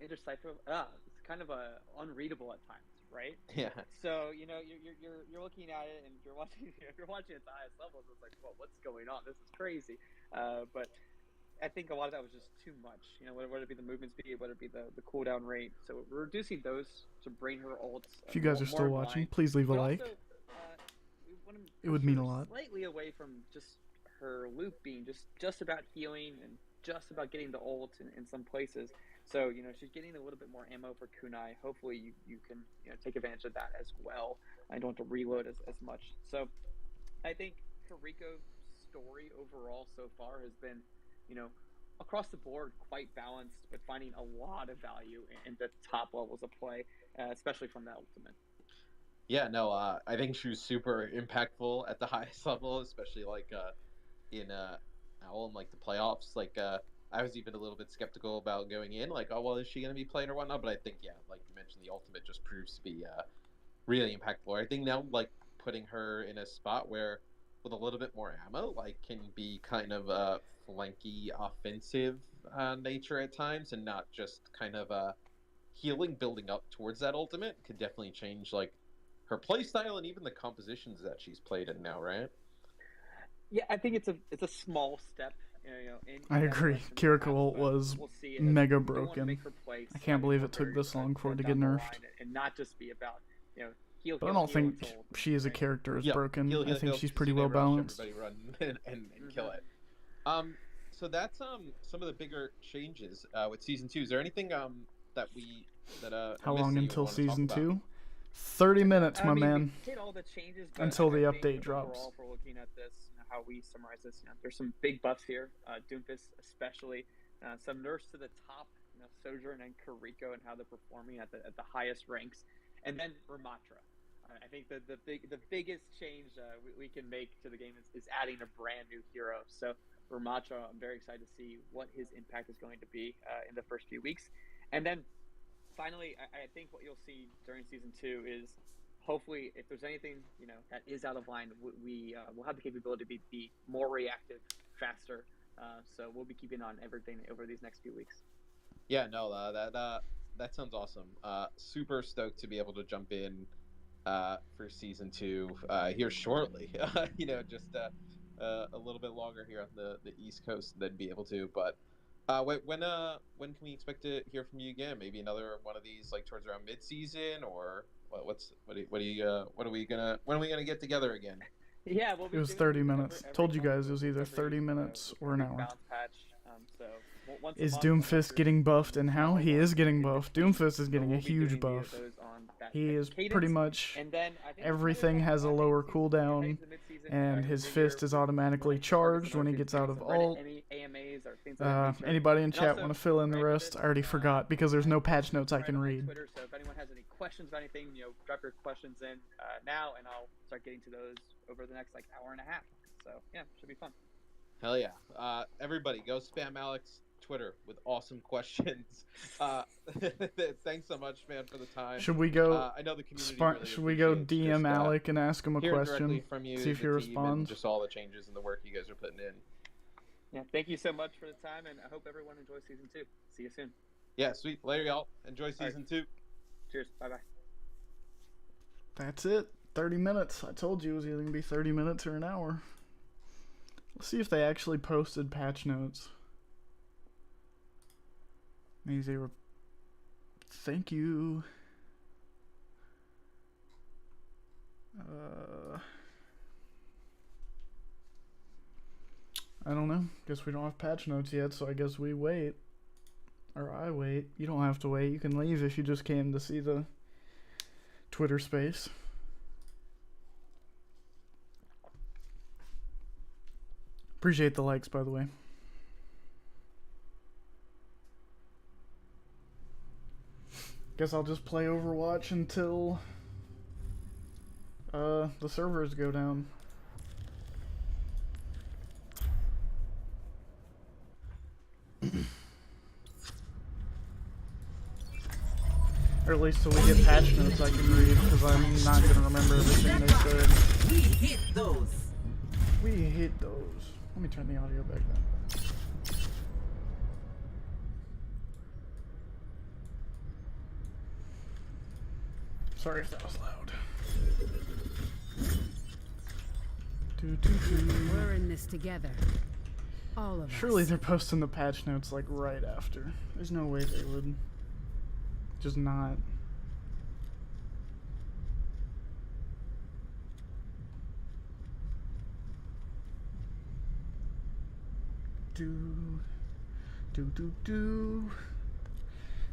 indecipherable. It's kind of unreadable at times, right? Yeah. So you're looking at it, and if you're watching at the highest levels, it's like, well, what's going on? This is crazy. But I think a lot of that was just too much. Whether it be the movement speed, whether it be the cooldown rate. So we're reducing those to bring her ults. If you guys are still watching, please leave a like. It would mean a lot. Slightly away from just her loop being just about healing and just about getting the ult in some places. So she's getting a little bit more ammo for kunai. Hopefully you can take advantage of that as well. I don't have to reload as much. So I think Kariko's story overall so far has been across the board quite balanced, with finding a lot of value in the top levels of play, especially from the ultimate. Yeah, no, I think she was super impactful at the highest level, especially like in Owl and like the playoffs. Like I was even a little bit skeptical about going in, like, oh well, is she going to be playing or whatnot? But I think like you mentioned, the ultimate just proves to be really impactful. I think now like putting her in a spot where, with a little bit more ammo, like can be kind of a flanky offensive nature at times, and not just kind of healing building up towards that ultimate, could definitely change like her playstyle and even the compositions that she's played in now, right? Yeah, I think it's a small step. In I that agree. direction, Kiriko perhaps, but was we'll see. And mega we don't want to broken. make her play I can't slightly believe more it took very, this long for her to get down the nerfed. line and not just be about heal, But I heal, don't heal think until she as a right? character is Yep. broken. He'll I think she's pretty Sune well rush, balanced. Everybody run and kill it. So that's some of the bigger changes with season 2. Is there anything that we that How missed long that you until wanna talk season about? 2? 30 minutes, my I mean, man. we hit all the changes, but Until the I update think drops. overall, if we're looking at this, how we summarize this, there's some big buffs here. Doomfist especially, some nerfs to the top, Sojourn and Kiriko and how they're performing at the highest ranks, and then Ramatra. I think that the biggest change we can make to the game is adding a brand new hero. So Ramatra, I'm very excited to see what his impact is going to be in the first few weeks, and then finally, I think what you'll see during season 2 is hopefully if there's anything that is out of line, we'll have the capability to be more reactive, faster. So we'll be keeping on everything over these next few weeks. Yeah, no, that sounds awesome. Super stoked to be able to jump in for season 2 here shortly. Just a little bit longer here on the East Coast than be able to. But when can we expect to hear from you again? Maybe another one of these like towards around mid-season, or when are we gonna get together again? Yeah, It was 30 minutes. Told you guys it was either 30 minutes or an hour. Balance patch. So once a Is month, Doomfist getting buffed, and how? He is getting buffed. Doomfist is getting a we'll be doing huge buff. those on that He is cadence. pretty much And then I think everything has a lower cooldown, and his fist is automatically charged when he gets out of ult. Any AMAs or things of that nature. Anybody in And chat also, want to fill in the right, rest? I already forgot because there's no patch notes I right can on my read. Twitter, so if anyone has any questions about anything, drop your questions in now, and I'll start getting to those over the next hour and a half. So yeah, should be fun. Hell yeah! Everybody, go spam Alex Twitter with awesome questions. Thanks so much, man, for the time. Should we go? I know the community. Really should we go appreciates DM just, Alec and ask him a hearing question? directly from you, See if he the team, and responds. just all the changes and the work you guys are putting in. Yeah, thank you so much for the time, and I hope everyone enjoys season 2. See you soon. Yeah, sweet. Later, y'all. Enjoy season 2. Cheers. Bye bye. That's it. 30 minutes. I told you it was either going to be 30 minutes or an hour. Let's see if they actually posted patch notes. Maybe they were... Thank you. I don't know. Guess we don't have patch notes yet, so I guess we wait. Or I wait. You don't have to wait. You can leave if you just came to see the Twitter space. Appreciate the likes, by the way. Guess I'll just play Overwatch until the servers go down. Or at least till we get patch notes I can read, because I'm not going to remember everything they said. We hit those. We hit those. Let me turn the audio back down. Sorry if that was loud. We're in this together. All of us. Surely they're posting the patch notes like right after. There's no way they would. Just not.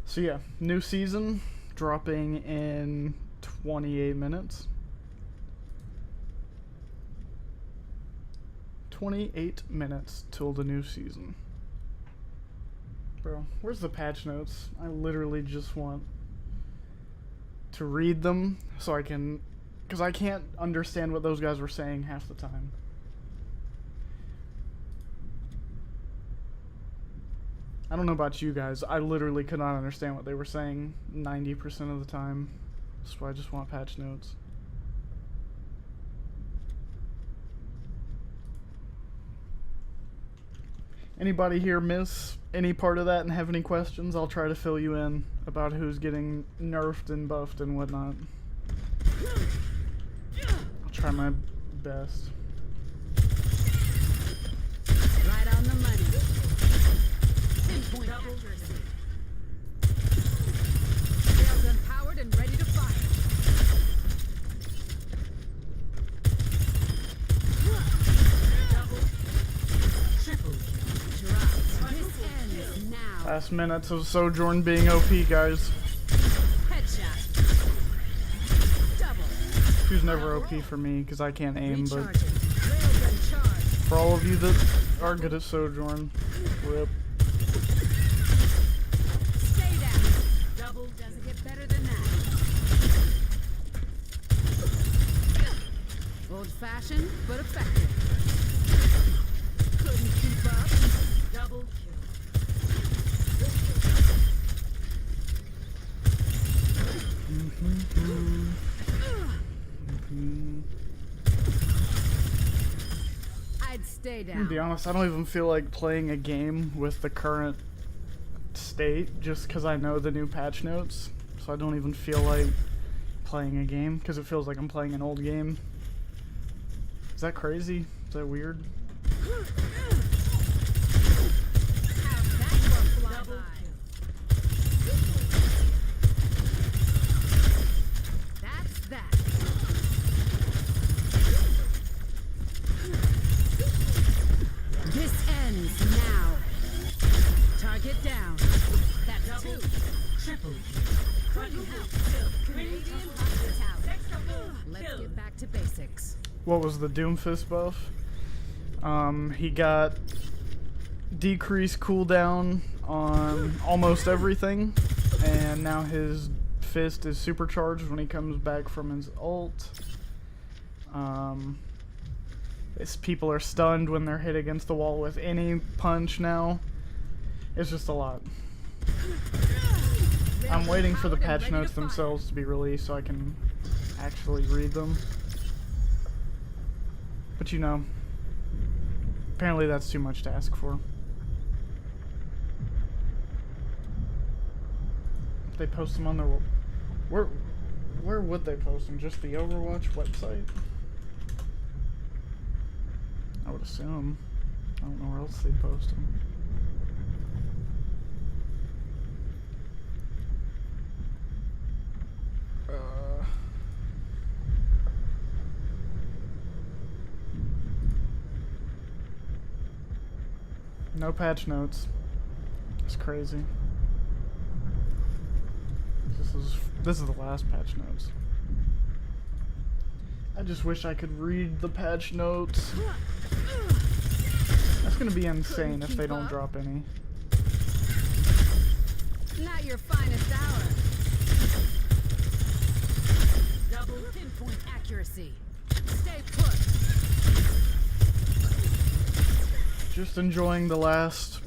So yeah, new season dropping in 28 minutes. 28 minutes till the new season. Bro, where's the patch notes? I literally just want to read them so I can... Because I can't understand what those guys were saying half the time. I don't know about you guys. I literally could not understand what they were saying 90% of the time. That's why I just want patch notes. Anybody here miss any part of that and have any questions? I'll try to fill you in about who's getting nerfed and buffed and whatnot. I'll try my best. Right on the money. Pinpoint accuracy. Railgun powered and ready to fire. Drop. This ends now. Last minutes of Sojourn being OP, guys. Headshot. Double. She's never OP for me because I can't aim, but Recharging. Railgun charge. for all of you that are good at Sojourn, rip. Stay down. Double doesn't get better than that. Old fashioned, but effective. Couldn't keep up. Double kill. I'd stay To down. be honest, I don't even feel like playing a game with the current state just because I know the new patch notes. So I don't even feel like playing a game because it feels like I'm playing an old game. Is that crazy? Is that weird? How'd that one fly by? That's that. This ends now. Target down. That's two. Canadian hospitality. Let's get back to basics. What was the Doomfist buff? He got decreased cooldown on almost everything, and now his fist is supercharged when he comes back from his ult. People are stunned when they're hit against the wall with any punch now. It's just a lot. I'm waiting for the patch notes themselves to be released so I can actually read them. But you know, apparently that's too much to ask for. If they post them on their... Where would they post them? Just the Overwatch website? I would assume. I don't know where else they'd post them. No patch notes. It's crazy. This is the last patch notes. I just wish I could read the patch notes. That's gonna be insane if they don't drop any. Not your finest hour. Double pinpoint accuracy. Stay put. Just enjoying the last...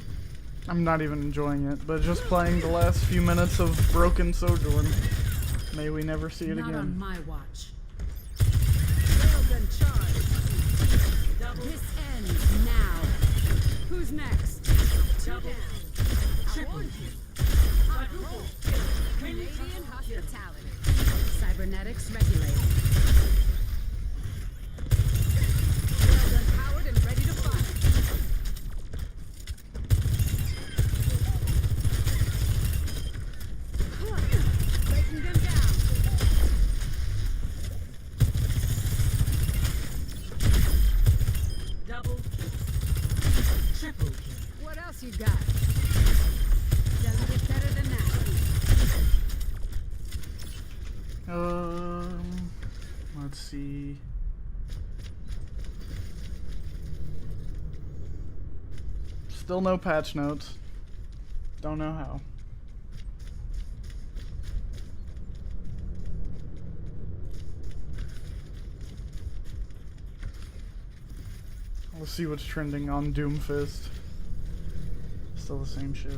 I'm not even enjoying it, but just playing the last few minutes of Broken Sojourn. May we never see it Not on again. my watch. Railgun charge. This ends now. Who's next? Double. I warned you. Quadruple. Canadian hospitality. Cybernetics regulated. Railgun powered and ready to fire. Breaking them down. Double. Triple kill. What else you got? Doesn't get better than that. Let's see. Still no patch notes. Don't know how. Let's see what's trending on Doomfist. Still the same shit.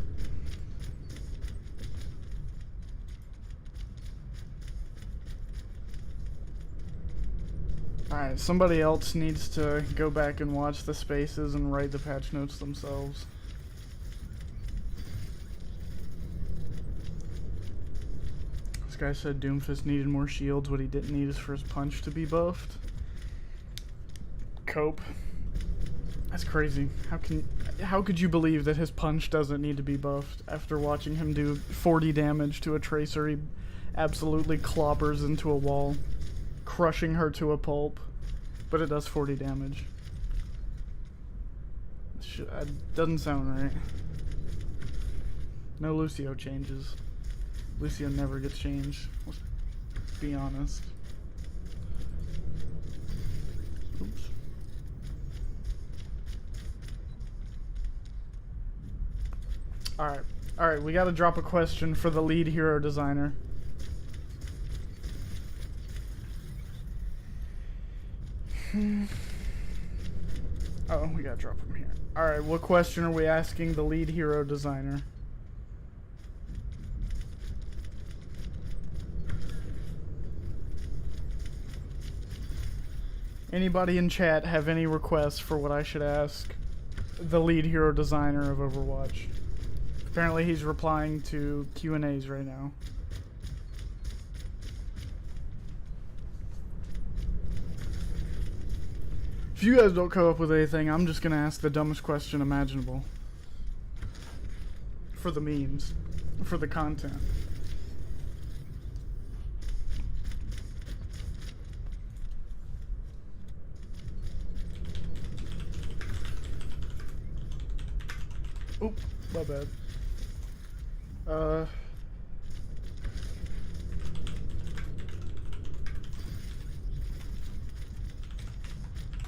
Alright, somebody else needs to go back and watch the spaces and write the patch notes themselves. This guy said Doomfist needed more shields. What he didn't need is for his punch to be buffed. Cope. That's crazy. How could you believe that his punch doesn't need to be buffed after watching him do 40 damage to a Tracer he absolutely clobbers into a wall, crushing her to a pulp, but it does 40 damage. Doesn't sound right. No Lucio changes. Lucio never gets changed. Let's be honest. Oops. Alright, we gotta drop a question for the lead hero designer. Oh, we gotta drop him here. Alright, what question are we asking the lead hero designer? Anybody in chat have any requests for what I should ask the lead hero designer of Overwatch? Apparently he's replying to Q&As right now. If you guys don't come up with anything, I'm just gonna ask the dumbest question imaginable. For the memes. For the content. Oop, my bad.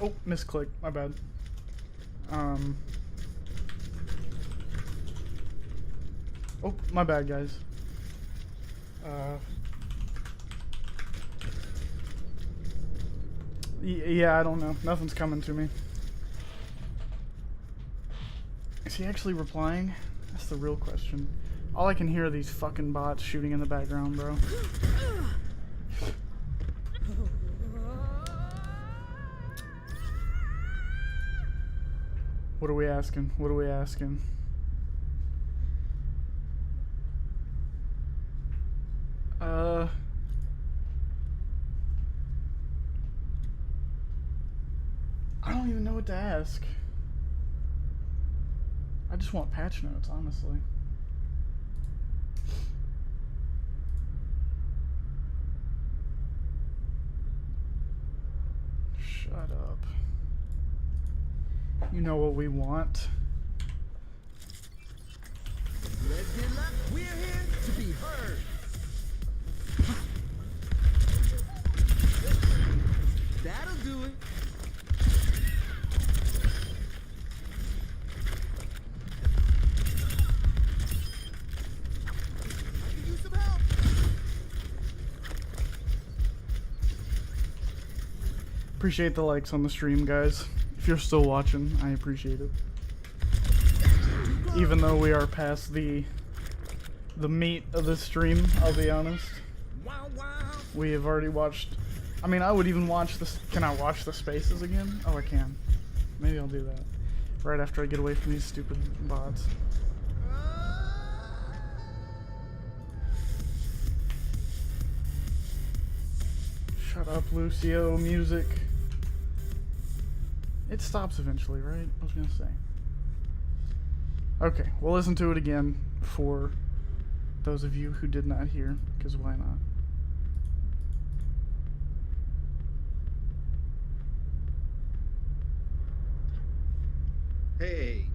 Oh, misclick, my bad. Oh, my bad, guys. Yeah, I don't know. Nothing's coming to me. Is he actually replying? That's the real question. All I can hear are these fucking bots shooting in the background, bro. What are we asking? What are we asking? I don't even know what to ask. I just want patch notes, honestly. Shut up. You know what we want. Let's get luck. We're here to be heard. That'll do it. I can use some help. Appreciate the likes on the stream, guys. If you're still watching, I appreciate it. Even though we are past the meat of the stream, I'll be honest. Wow, wow. We have already watched. I mean, I would even watch this. Can I watch the spaces again? Oh, I can. Maybe I'll do that right after I get away from these stupid bots. Shut up, Lucio. Music. It stops eventually, right? I was gonna say. Okay, we'll listen to it again for those of you who did not hear, because why not? Hey,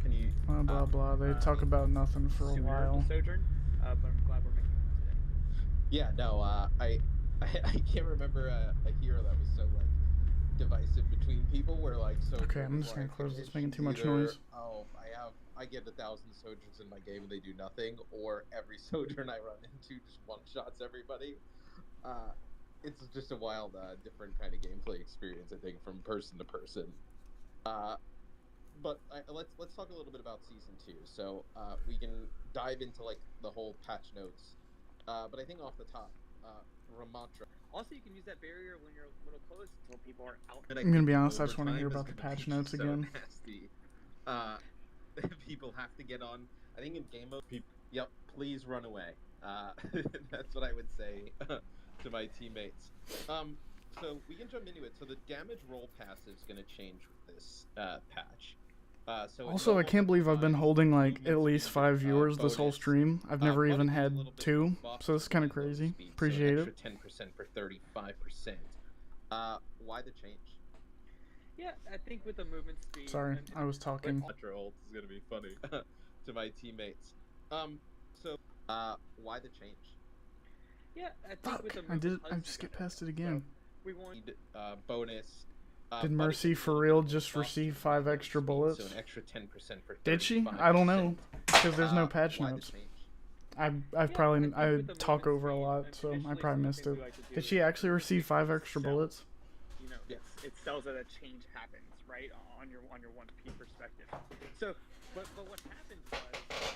can you... Blah, blah, blah. They talk about nothing for a while. Sojourn, but I'm glad we're making it today. Yeah, no, I can't remember a hero that was so, like, divisive between people where, like, so... Okay, I'm just gonna close this, making too much noise. Oh, I get 1,000 Sojourns in my game and they do nothing, or every Sojourn I run into just one-shots everybody. It's just a wild, different kind of gameplay experience, I think, from person to person. But let's talk a little bit about Season 2. So, we can dive into, like, the whole patch notes. But I think off the top, Ramantra. Also, you can use that barrier when you're a little close until people are out. I'm gonna be honest, I just want to hear about the patch notes again. Nasty. People have to get on. I think in game mode, yep, please run away. That's what I would say to my teammates. So we can jump into it. So the damage roll passive is going to change with this patch. So it Also, no I can't longer believe I've been provides holding like movement at least speed, 5 viewers this whole bonus, stream. I've never but even it gives a had little bit 2, of buff so this is to kind of reload crazy. speed, Appreciate so it. an extra 10% for 35%. Why the change? Yeah, I think with the movement speed. Sorry, and I was talking. Metro ult is going to be funny to my teammates. So why the change? Yeah, I think Fuck, with the I movement. did it. I husks just are get better. past it again. So we want. Bonus. Did but it Mercy gives a for little real bit of just buff receive to 5 reload extra speed, bullets? So an extra 10% for 35%. Did she? I don't know, because there's no patch why notes. The change? I've probably I think with the talk movement over a speed, lot, and so I initially probably some of the missed things it. we like to do Did is she actually receive 5 sell. extra bullets? You know, Yes. it sells that a change happens, right, on your 1P perspective. So, but what happened was,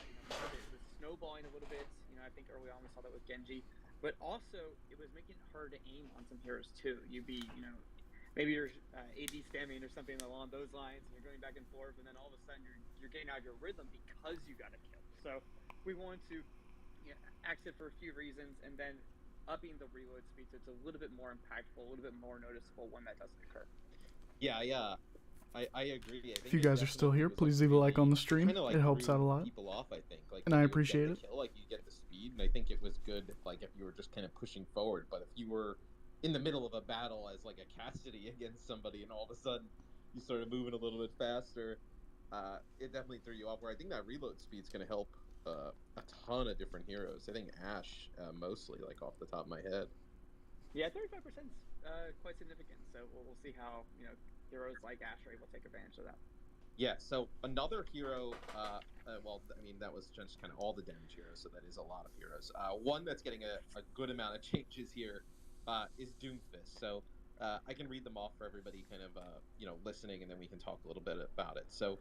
it was snowballing a little bit. You know, I think early on we saw that with Genji, but also it was making it hard to aim on some heroes too. You'd be, maybe you're AD spamming or something along those lines, and you're going back and forth, and then all of a sudden you're getting out of your rhythm because you got a kill. So we wanted to axe it for a few reasons, and then upping the reload speed so it's a little bit more impactful, a little bit more noticeable when that doesn't occur. Yeah, I agree. I think If you guys are still here, please leave a like on the stream. It helps out a lot. People off, I think. Like, And I appreciate it. Kill, like, you get the speed, and I think it was good. Like, if you were just kind of pushing forward, but if you were in the middle of a battle as like a Cassidy against somebody, and all of a sudden you started moving a little bit faster, it definitely threw you off. Where I think that reload speed's going to help a ton of different heroes. I think Ashe mostly, like off the top of my head. Yeah, 35% is quite significant. So we'll see how heroes like Ashe are able to take advantage of that. Yeah. So another hero. Well, I mean that was just kind of all the damage heroes. So that is a lot of heroes. One that's getting a good amount of changes here is Doomfist. So I can read them off for everybody, kind of listening, and then we can talk a little bit about it. So.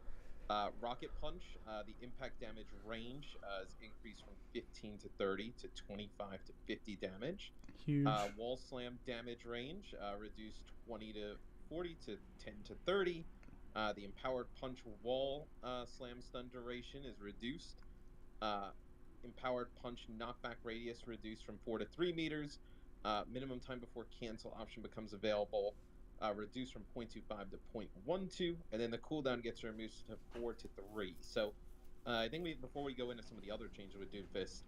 Rocket Punch, the impact damage range is increased from 15 to 30 to 25 to 50 damage. Huge. Wall Slam damage range reduced 20 to 40 to 10 to 30. The Empowered Punch Wall Slam stun duration is reduced. Empowered Punch knockback radius reduced from 4 to 3 meters. Minimum time before cancel option becomes available. Reduced from 0.25 to 0.12, and then the cooldown gets reduced to 4 to 3. So I think before we go into some of the other changes with Doomfist,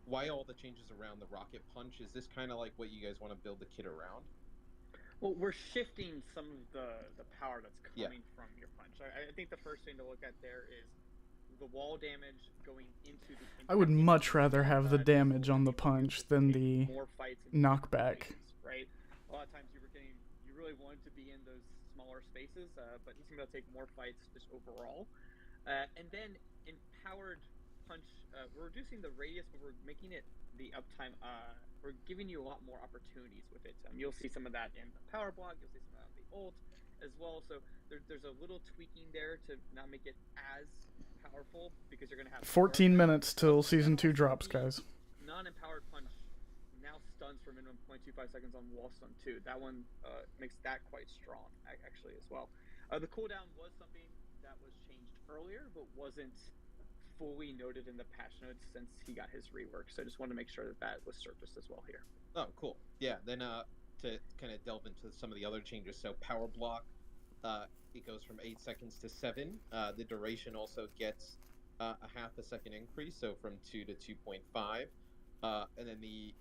why all the changes around the Rocket Punch? Is this kind of like what you guys want to build the kit around? Well, we're shifting some of the power that's coming from your punch. I think the first thing to look at there is the wall damage going into the. I would much rather have the damage on the punch than the knockback. Right. A lot of times you really wanted to be in those smaller spaces, but he's going to take more fights just overall. And then Empowered Punch, we're reducing the radius, but we're making it the uptime. We're giving you a lot more opportunities with it. You'll see some of that in the power block. You'll see some of that in the ult as well. So there's a little tweaking there to not make it as powerful because you're going to have 14 minutes till season 2 drops, guys. Non-empowered punch now stuns for minimum 0.25 seconds on wall stun too. That one makes that quite strong actually as well. The cooldown was something that was changed earlier, but wasn't fully noted in the patch notes since he got his rework. So I just wanted to make sure that was surfaced as well here. Oh, cool. Yeah. Then to kind of delve into some of the other changes. So power block, it goes from 8 seconds to 7. The duration also gets a half a second increase, so from 2 to 2.5. And then the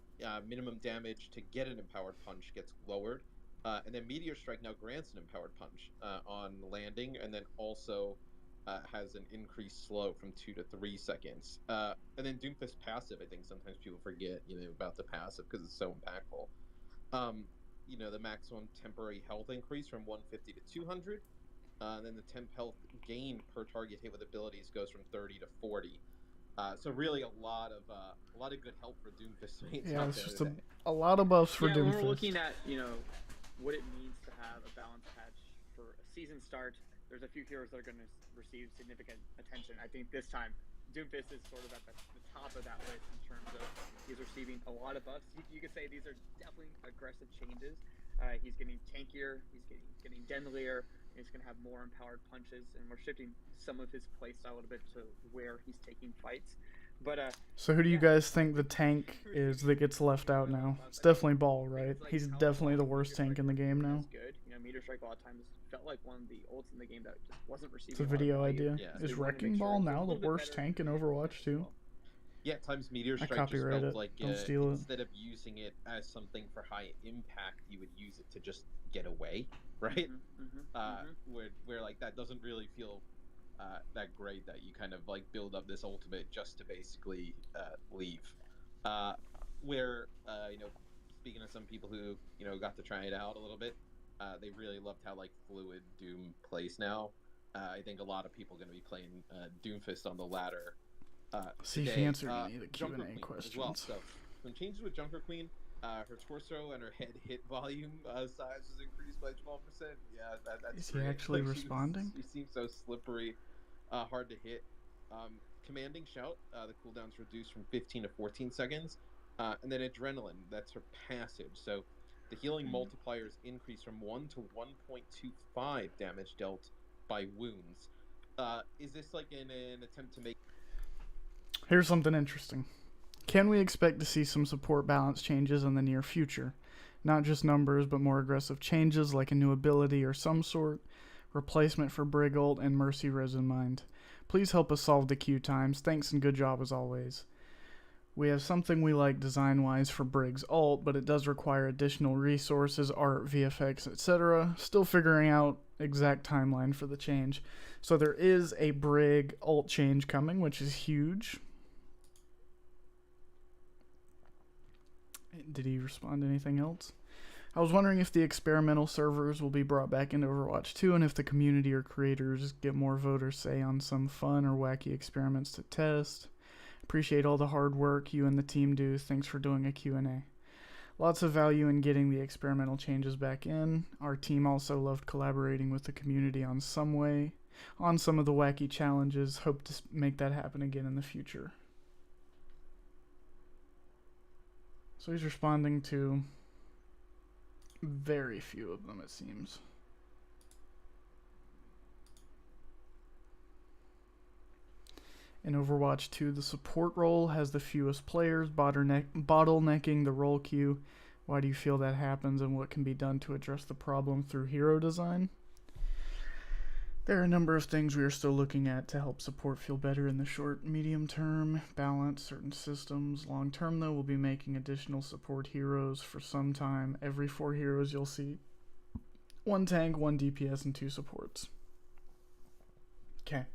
minimum damage to get an empowered punch gets lowered. And then Meteor Strike now grants an empowered punch on landing, and then also has an increased slow from 2 to 3 seconds. And then Doomfist passive, I think sometimes people forget, about the passive because it's so impactful. The maximum temporary health increase from 150 to 200. Then the temp health gain per target hit with abilities goes from 30 to 40. So really a lot of good help for Doomfist mates. Yeah, it's just a lot of buffs for Doomfist. When we're looking at what it means to have a balanced patch for a season start, there's a few heroes that are going to receive significant attention. I think this time Doomfist is sort of at the top of that list in terms of he's receiving a lot of buffs. You could say these are definitely aggressive changes. He's getting tankier, he's getting deadlier, and he's going to have more empowered punches, and we're shifting some of his playstyle a little bit to where he's taking fights. But So who do you yeah. guys think the tank is that gets left out now? It's definitely Ball, right? He's definitely the worst tank in the game now. Good. You know, Meteor Strike a lot of times felt like one of the ults in the game that just wasn't It's receiving a a lot of video value. idea. Yeah. So Is we wanted to Wrecking make sure Ball it was a now the little bit worst better tank in as Overwatch too? well. Yeah, at times Meteor I Strike just copyright felt it. like Don't steal it. instead of using it as something for high impact, you would use it to just get away, right? Where like that doesn't really feel that great that you kind of like build up this ultimate just to basically leave. Where you know, speaking of some people who got to try it out a little bit, they really loved how like fluid Doom plays now. I think a lot of people are going to be playing Doomfist on the ladder. See if Today. you answered any of the Junker Q&A Queen questions. as well. So when changes with Junker Queen, her torso and her head hit volume size was increased by 12%. Yeah, that's Is he great. actually Like, responding? She seems so slippery, hard to hit. Commanding Shout, the cooldown's reduced from 15 to 14 seconds. And then Adrenaline, that's her passive. So the healing multipliers increase from 1 to 1.25 damage dealt by wounds. Is this like an attempt to make... Here's something interesting. Can we expect to see some support balance changes in the near future? Not just numbers, but more aggressive changes like a new ability or some sort, replacement for Brig ult and Mercy Res in mind. Please help us solve the queue times. Thanks and good job as always. We have something we like design-wise for Brig's ult, but it does require additional resources, art, VFX, etc. Still figuring out exact timeline for the change. So there is a Brig ult change coming, which is huge. Did he respond to anything else? I was wondering if the experimental servers will be brought back into Overwatch 2 and if the community or creators get more voter say on some fun or wacky experiments to test. Appreciate all the hard work you and the team do. Thanks for doing a Q&A. Lots of value in getting the experimental changes back in. Our team also loved collaborating with the community on some way, on some of the wacky challenges. Hope to make that happen again in the future. So he's responding to very few of them, it seems. In Overwatch 2, the support role has the fewest players, bottlenecking the role queue. Why do you feel that happens, and what can be done to address the problem through hero design? There are a number of things we are still looking at to help support feel better in the short and medium term, balance certain systems. Long term, though, we'll be making additional support heroes for some time. Every 4 heroes, you'll see 1 tank, 1 DPS, and 2 supports. Okay.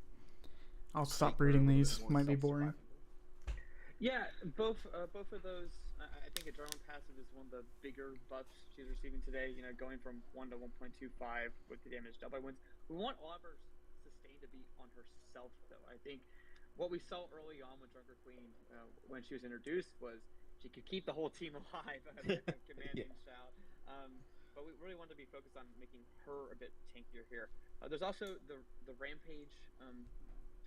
I'll stop reading these. Might be boring. Yeah, both of those. I think Adrenaline passive is one of the bigger buffs she's receiving today. You know, going from 1 to 1.25 with the damage dealt by wins. We want Oliver sustain to be on herself, though. I think what we saw early on with Junker Queen when she was introduced was she could keep the whole team alive with a commanding shout. But we really wanted to be focused on making her a bit tankier here. There's also the Rampage.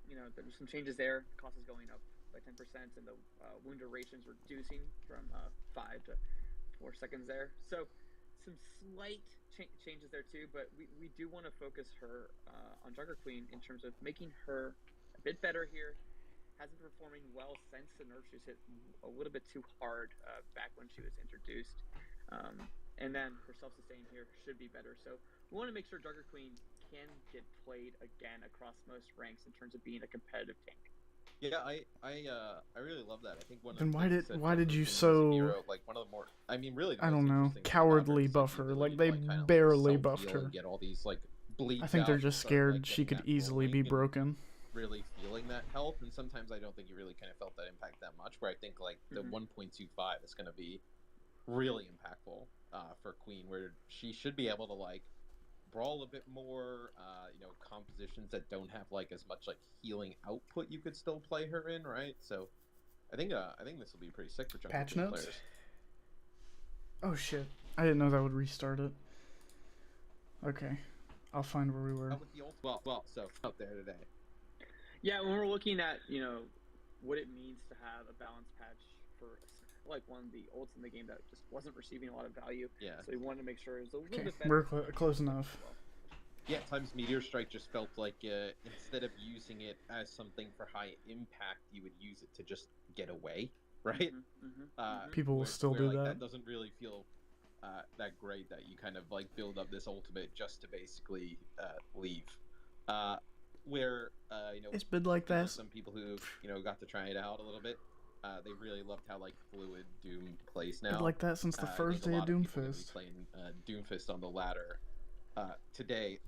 You know, there's some changes there. The cost is going up by 10%, and the wound duration's reducing from 5 to 4 seconds there. So some slight changes there too, but we do want to focus her on Junker Queen in terms of making her a bit better here. Hasn't been performing well since the nerf. She's hit a little bit too hard back when she was introduced. And then her self-sustain here should be better. So we want to make sure Junker Queen can get played again across most ranks in terms of being a competitive tank. Yeah, I really love that. I think one of Then the why did you Queen is so hero, like one of the more, I mean, really, the I most don't know, interesting thing cowardly about buff is the her? ability Like to, they kind of, barely self-heal buffed her. and get all these like bleeds I think they're out just and start, scared like, she getting could that easily be rolling and broken. really feeling that health, and sometimes I don't think you really kind of felt that impact that much. Where I think like the 1.25 is going to be really impactful for Queen, where she should be able to like brawl a bit more. You know, compositions that don't have like as much like healing output, you could still play her in, right? So I think this will be pretty sick for Junker Patch Queen notes? players. Oh shit. I didn't know that would restart it. Okay. I'll find where we were. With the well, so out there today. Yeah, when we're looking at, you know, what it means to have a balance patch for like one of the ults in the game that just wasn't receiving a lot of value. Yeah. So we wanted to make sure it was a little Okay, bit better. we're close enough. Yeah, at times Meteor Strike just felt like instead of using it as something for high impact, you would use it to just get away, right? People will still Where do like that. that doesn't really feel that great that you kind of like build up this ultimate just to basically leave. Uh, It's been like that. some people who got to try it out a little bit, they really loved how like fluid Doom plays now. Been like that since the I first think a day of lot of people are going to be Doomfist. playing Doomfist on the ladder today.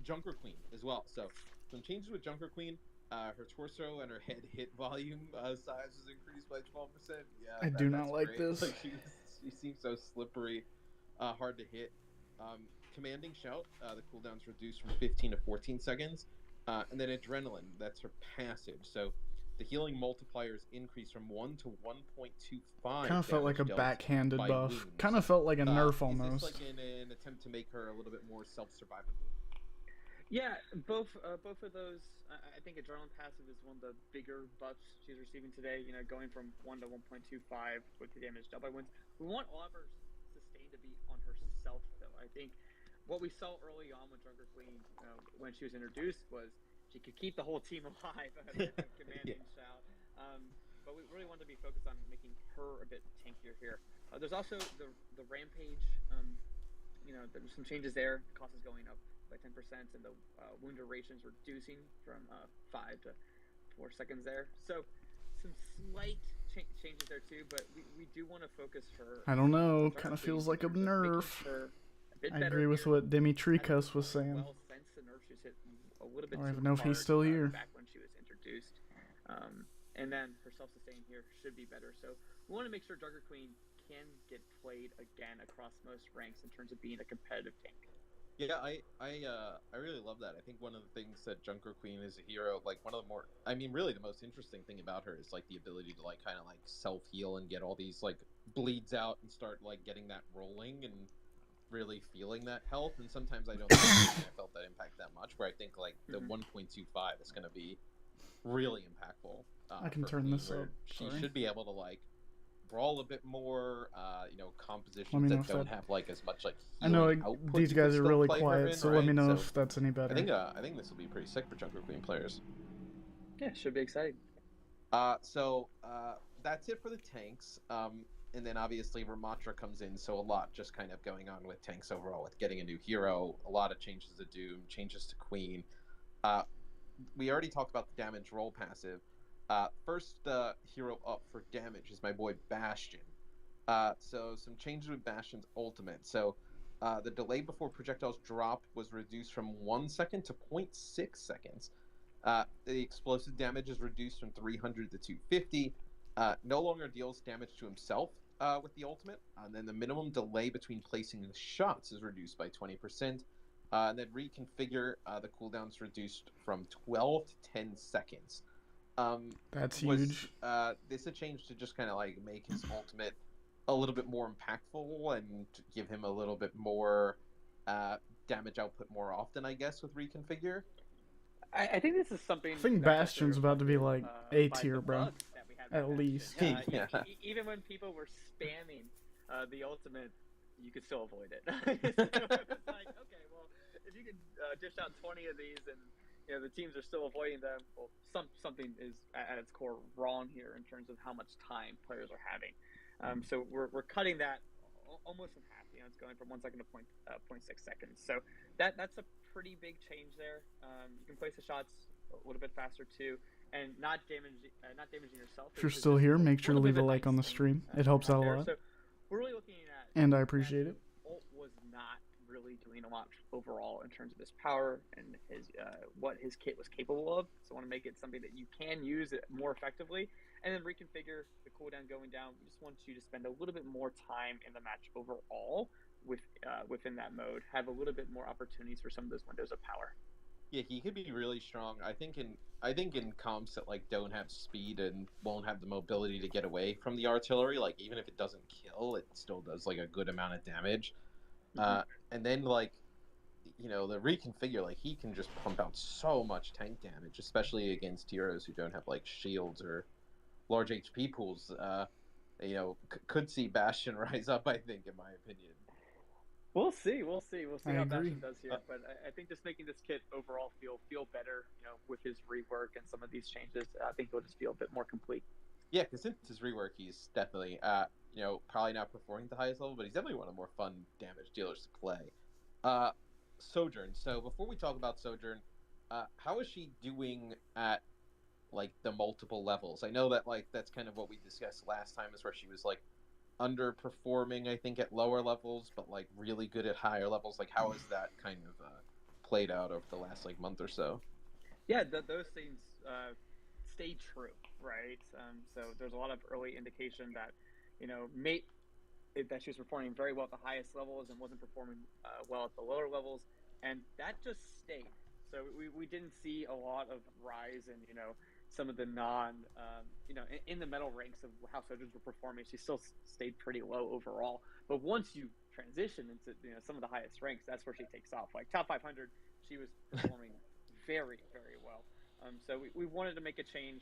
Junker Queen as well. So some changes with Junker Queen. Her torso and her head hit volume size was increased by 12%. Yeah, I do not that's like great. this. Like she seems so slippery, hard to hit. Commanding Shout, the cooldown's reduced from 15 to 14 seconds. And then Adrenaline, that's her passive. So the healing multipliers increase from 1 to 1.25. Kind of felt like a dealt backhanded by buff. wounds. Kind of felt like a nerf Is almost. this like in an attempt to make her a little bit more self-survivable? Yeah, both of those. I think Adrenaline Passive is one of the bigger buffs she's receiving today. You know, going from 1 to 1.25 with the damage dealt by wounds. We want all of her sustain to be on herself, though. I think what we saw early on with Junker Queen when she was introduced was she could keep the whole team alive with commanding shout. But we really wanted to be focused on making her a bit tankier here. There's also the Rampage. There's some changes there. The cost is going up by 10%, and the wound duration is reducing from 5 to 4 seconds there. So some slight changes there too, but we do want to focus her. I don't know. Kind of feels like a nerf. I agree with what Dimitrikos was saying. Well, since the nerf she's hit a little bit I don't too even know if he's hard, still here. back when she was introduced. And then her self-sustain here should be better. So we want to make sure Junker Queen can get played again across most ranks in terms of being a competitive tank. Yeah, I really love that. I think one of the things that Junker Queen is a hero, like one of the more, I mean, really the most interesting thing about her is like the ability to like kind of like self heal and get all these like bleeds out and start like getting that rolling and really feeling that health. And sometimes I don't think I felt that impact that much. Where I think like the 1.25 is going to be really impactful. I can turn Queen, this up. She Sorry. should be able to like brawl a bit more, compositions know that if don't that- have like as much like I know output these you guys could are still really play her quiet, in, so right? let me know So if that's any better. I think this will be pretty sick for Junker Queen players. Yeah, should be exciting. So that's it for the tanks. And then obviously Ramatra comes in, so a lot just kind of going on with tanks overall, with getting a new hero, a lot of changes to Doom, changes to Queen. We already talked about the damage roll passive. First hero up for damage is my boy Bastion. So some changes with Bastion's ultimate. So the delay before projectiles drop was reduced from 1 second to 0.6 seconds. The explosive damage is reduced from 300 to 250. No longer deals damage to himself with the ultimate. And then the minimum delay between placing the shots is reduced by 20%. And then reconfigure, the cooldown's reduced from 12 to 10 seconds. That's huge. This a change to just kind of like make his ultimate a little bit more impactful and give him a little bit more damage output more often, I guess, with reconfigure? I think this is something. I think Bastion's about to be like A tier, bro. At least. Yeah. Even when people were spamming the ultimate, you could still avoid it. So it's like, okay, well, if you can dish out 20 of these and the teams are still avoiding them, well, something is at its core wrong here in terms of how much time players are having. So we're cutting that almost in half. It's going from 1 second to 0.6 seconds. So that's a pretty big change there. You can place the shots a little bit faster too, and not damaging yourself. If you're still here, make sure to leave a like on the stream. It helps out a lot. So we're really looking at. And I appreciate it. Ult was not really doing a lot overall in terms of his power and his what his kit was capable of. So I want to make it something that you can use it more effectively, and then reconfigure the cooldown going down. We just want you to spend a little bit more time in the match overall within that mode. Have a little bit more opportunities for some of those windows of power. Yeah, he could be really strong. I think in comps that like don't have speed and won't have the mobility to get away from the artillery, like even if it doesn't kill, it still does like a good amount of damage. And then like the reconfigure, like he can just pump out so much tank damage, especially against heroes who don't have like shields or large HP pools. Could see Bastion rise up, I think, in my opinion. We'll see I how agree. Bastion does here. But I think just making this kit overall feel better, with his rework and some of these changes, I think he'll just feel a bit more complete. Yeah, because since his rework, he's definitely, probably not performing at the highest level, but he's definitely one of the more fun damage dealers to play. Uh, Sojourn. So before we talk about Sojourn, how is she doing at like the multiple levels? I know that like that's kind of what we discussed last time, is where she was like underperforming, I think, at lower levels, but like really good at higher levels. Like, how has that kind of played out over the last like month or so? Yeah, those things stay true, right? So there's a lot of early indication that, mate that she was performing very well at the highest levels and wasn't performing well at the lower levels, and that just stayed. So we didn't see a lot of rise in some of the in the metal ranks of how Sojourns were performing. She still stayed pretty low overall. But once you transition into some of the highest ranks, that's where she takes off. Like top 500, she was performing very well. So we wanted to make a change.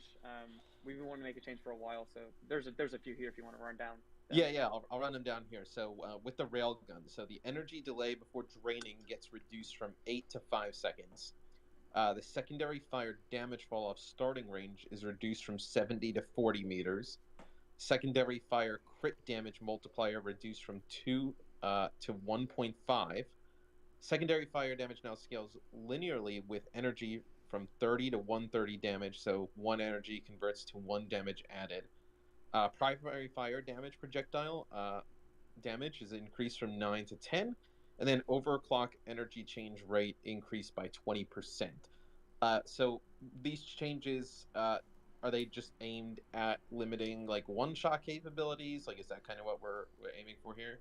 We've been wanting to make a change for a while. So there's a few here if you want to run down. Yeah, I'll run them down here. So with the railgun, so the energy delay before draining gets reduced from 8 to 5 seconds. The secondary fire damage fall off starting range is reduced from 70 to 40 meters. Secondary fire crit damage multiplier reduced from 2 to 1.5. Secondary fire damage now scales linearly with energy from 30 to 130 damage, so 1 energy converts to 1 damage added. Primary fire damage projectile damage is increased from 9 to 10, and then overclock energy change rate increased by 20%. So these changes, are they just aimed at limiting like one-shot capabilities? Like, is that kind of what we're aiming for here?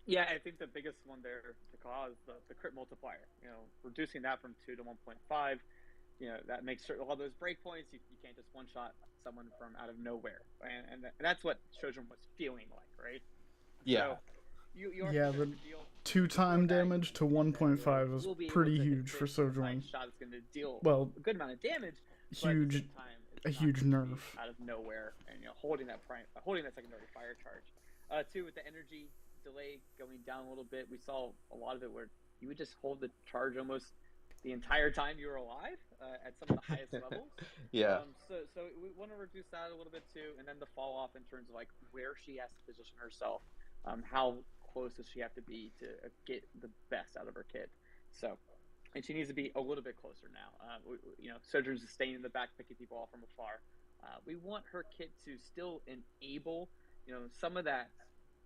Yeah, I think the biggest one there to cause the crit multiplier. Reducing that from 2 to 1.5. That makes certain all those breakpoints. You can't just one shot someone from out of nowhere, and that's what Shojin was feeling like, right? Yeah. So you are Yeah, supposed the to deal 2-time damage to 1.5 is we'll be able pretty to huge hit for a Sojourn. nice shot that's going to deal Well, a good amount of damage. But at the huge, same time, it's a not huge going to be nerf. out of nowhere, and holding that secondary fire charge. Two, with the energy delay going down a little bit, we saw a lot of it where you would just hold the charge almost the entire time you were alive at some of the highest levels. Yeah. So we want to reduce that a little bit too, and then the fall off in terms of like where she has to position herself, how close does she have to be to get the best out of her kit. So, and she needs to be a little bit closer now. Sojourn's staying in the back, picking people off from afar. We want her kit to still enable, some of that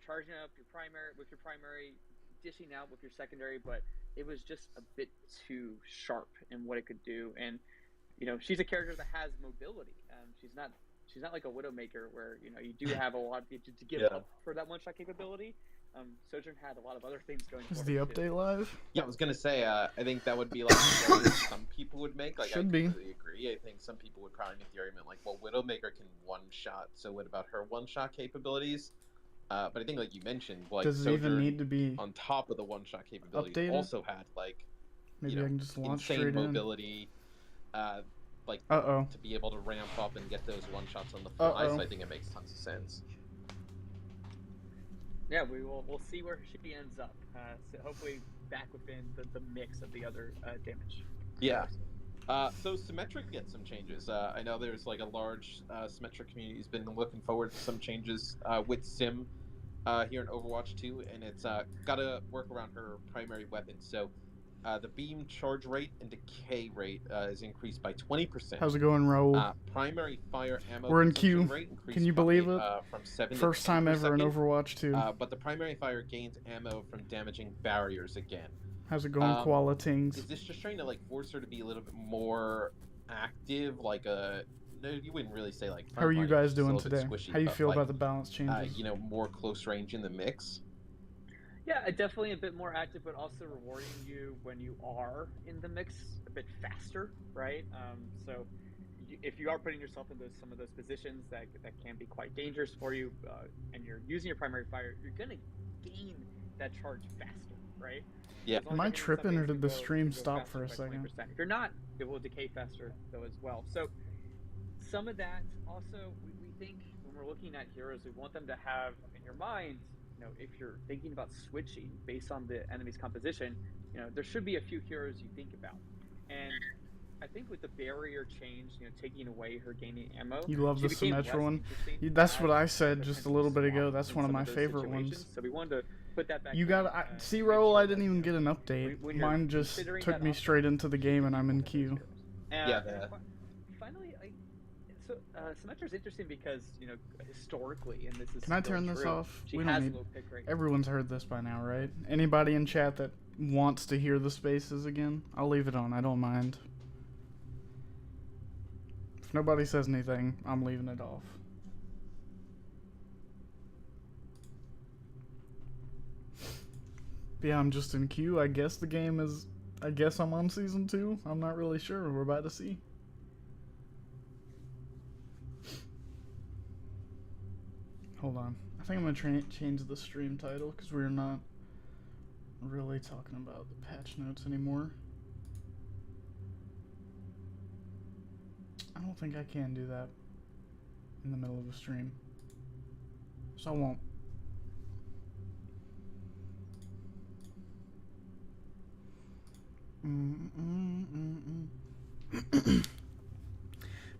charging up your primary, dishing out with your secondary, but it was just a bit too sharp in what it could do. And she's a character that has mobility. She's not like a Widowmaker where you do have a lot to give up for that one shot capability. Sojourn had a lot of other things going. Is the update live? Yeah, I was gonna say. I think that would be like some people would make. Like, Should I be. completely agree. I think some people would probably make the argument like, well, Widowmaker can one shot. So what about her one shot capabilities? But I think, like you mentioned, like Does it Sojourn, even need to be on top of the one shot capabilities, updated? also had like Maybe I can just launch insane straight mobility. Like to be able to ramp up and get those one shots on the fly. So I think it makes tons of sense. Yeah, we'll see where she ends up. So hopefully back within the mix of the other damage. Yeah. So Symmetric gets some changes. I know there's like a large Symmetric community who's been looking forward to some changes with Sim here in Overwatch 2, and it's got to work around her primary weapon. So the beam charge rate and decay rate is increased by 20%. How's it going, Raul? Primary fire ammo We're in consumption queue. rate increased Can you believe it? From 7 First to 10 time per ever in second. Overwatch 2. But the primary fire gains ammo from damaging barriers again. How's it going, Koala Tings? Is this just trying to like force her to be a little bit more active? Like no, you wouldn't really say like. How are you guys doing today? Squishy, how do you feel about the balance changes? More close range in the mix. Yeah, definitely a bit more active, but also rewarding you when you are in the mix a bit faster, right? So if you are putting yourself in some of those positions that can be quite dangerous for you, and you're using your primary fire, you're gonna gain that charge faster, right? Yeah. Am I tripping, or did the stream stop for a second? 20%. If you're not, it will decay faster though as well. So some of that also, we think when we're looking at heroes, we want them to have in your mind, if you're thinking about switching based on the enemy's composition, there should be a few heroes you think about. And I think with the barrier change, taking away her gaining ammo, You love she the became Symmetra less one? interesting That's as what I a said just a potential little bit ago. swap That's in one of some my those favorite situations. ones. So we wanted to put that back You in, got and see, make Roll, sure I that, didn't even get an update. when you're Mine just considering took that me option, straight into the game and I'm in queue. Yeah, Finally, so Symmetra's interesting because historically, and this is Can I still turn this true, off? she We has don't a need. low pick rate. Everyone's heard this by now, right? Anybody in chat that wants to hear the spaces again, I'll leave it on. I don't mind. If nobody says anything, I'm leaving it off. But yeah, I'm just in queue. I guess the game is. I guess I'm on season 2. I'm not really sure. We're about to see. Hold on. I think I'm gonna change the stream title because we're not really talking about the patch notes anymore. I don't think I can do that in the middle of a stream, so I won't.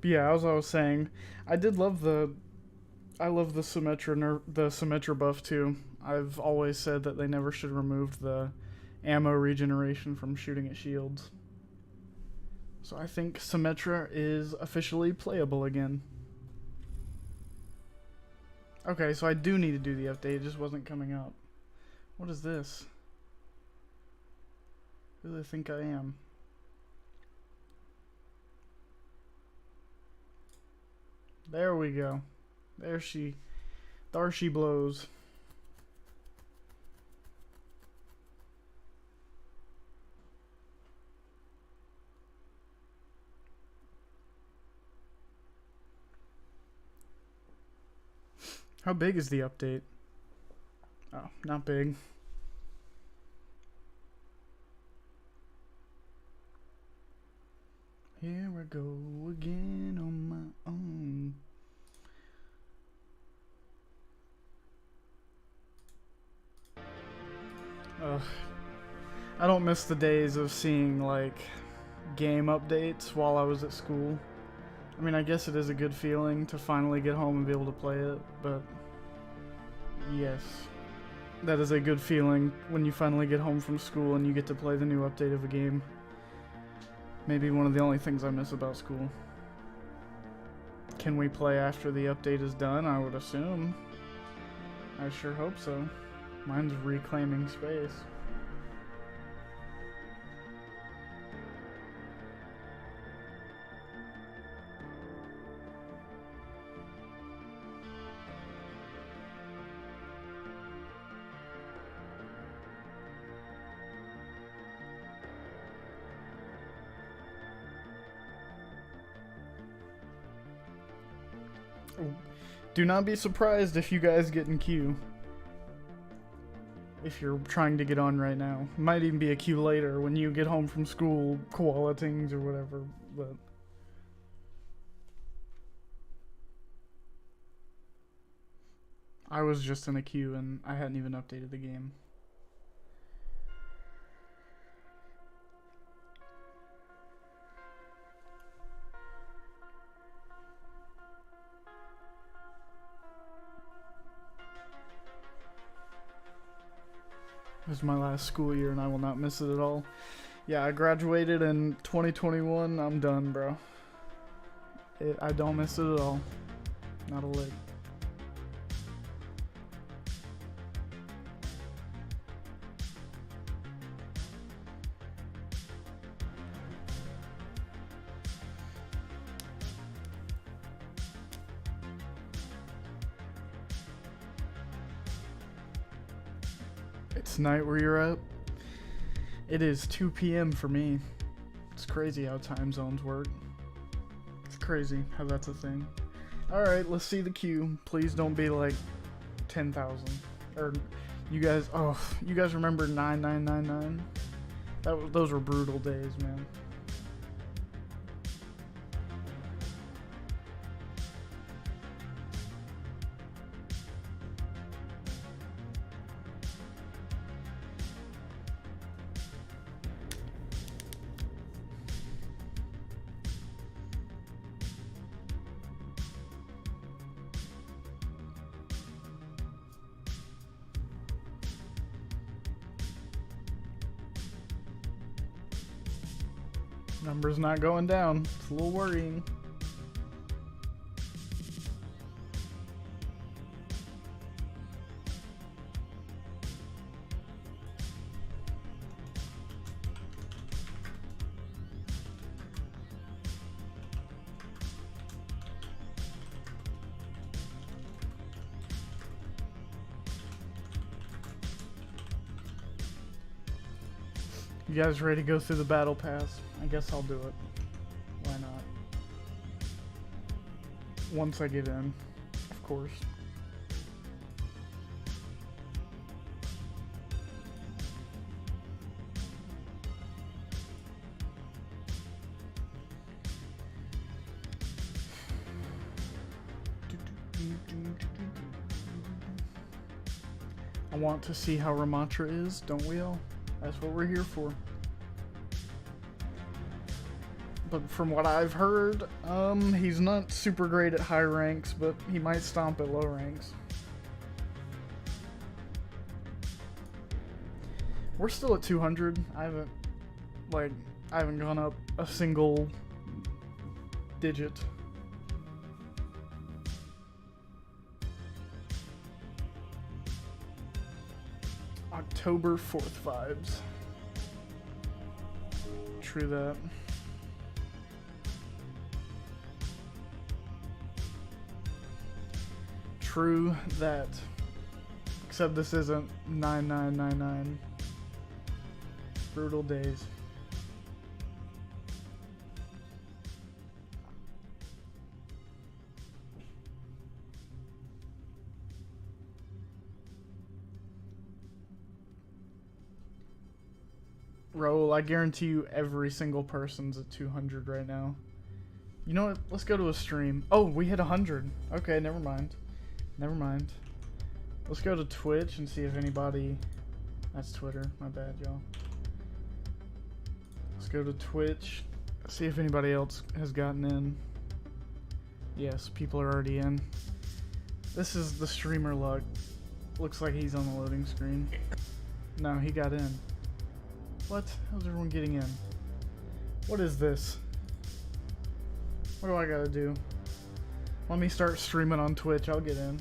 But yeah, as I was saying, I love the Symmetra buff too. I've always said that they never should remove the ammo regeneration from shooting at shields. So I think Symmetra is officially playable again. Okay, so I do need to do the update, it just wasn't coming up. What is this? Who do they think I am? There we go. There she blows. How big is the update? Oh, not big. Here I go again on my own. Ugh. I don't miss the days of seeing, like, game updates while I was at school. I mean, I guess it is a good feeling to finally get home and be able to play it, but yes. That is a good feeling when you finally get home from school and you get to play the new update of a game. Maybe one of the only things I miss about school. Can we play after the update is done? I would assume. I sure hope so. Mine's reclaiming space. Do not be surprised if you guys get in queue. If you're trying to get on right now. Might even be a queue later when you get home from school, qualitings or whatever, but... I was just in a queue and I hadn't even updated the game. This is my last school year and I will not miss it at all. Yeah, I graduated in 2021. I'm done, bro. I don't miss it at all. Not a lick. It's night where you're at. It is 2 p.m. for me. It's crazy how time zones work. It's crazy how that's a thing. Alright, let's see the queue. Please don't be like 10,000. Or you guys, oh, you guys remember 9999? Those were brutal days, man. Number's not going down. It's a little worrying. You guys ready to go through the battle pass? I guess I'll do it. Why not? Once I get in, of course. I want to see how Ramatra is, don't we all? That's what we're here for. But from what I've heard, he's not super great at high ranks, but he might stomp at low ranks. We're still at 200. I haven't gone up a single digit. October 4th vibes. True that. True that. Except this isn't 9999. Brutal days. Roll, I guarantee you every single person's at 200 right now. You know what? Let's go to a stream. Oh, we hit 100. Okay, never mind. Never mind. Let's go to Twitch and see if anybody... That's Twitter. My bad, y'all. Let's go to Twitch. See if anybody else has gotten in. Yes, people are already in. This is the streamer luck. Looks like he's on the loading screen. No, he got in. What? How's everyone getting in? What is this? What do I gotta do? Let me start streaming on Twitch. I'll get in.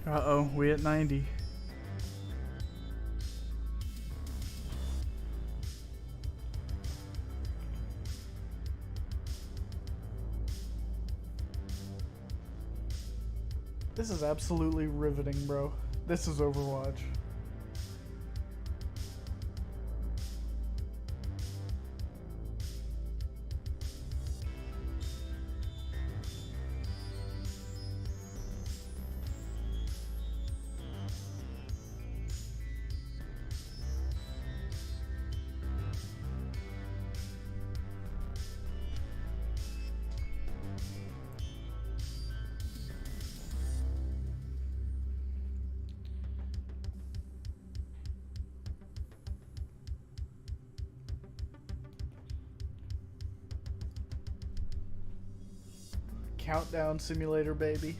Uh-oh, we at 90. This is absolutely riveting, bro. This is Overwatch. Countdown simulator, baby.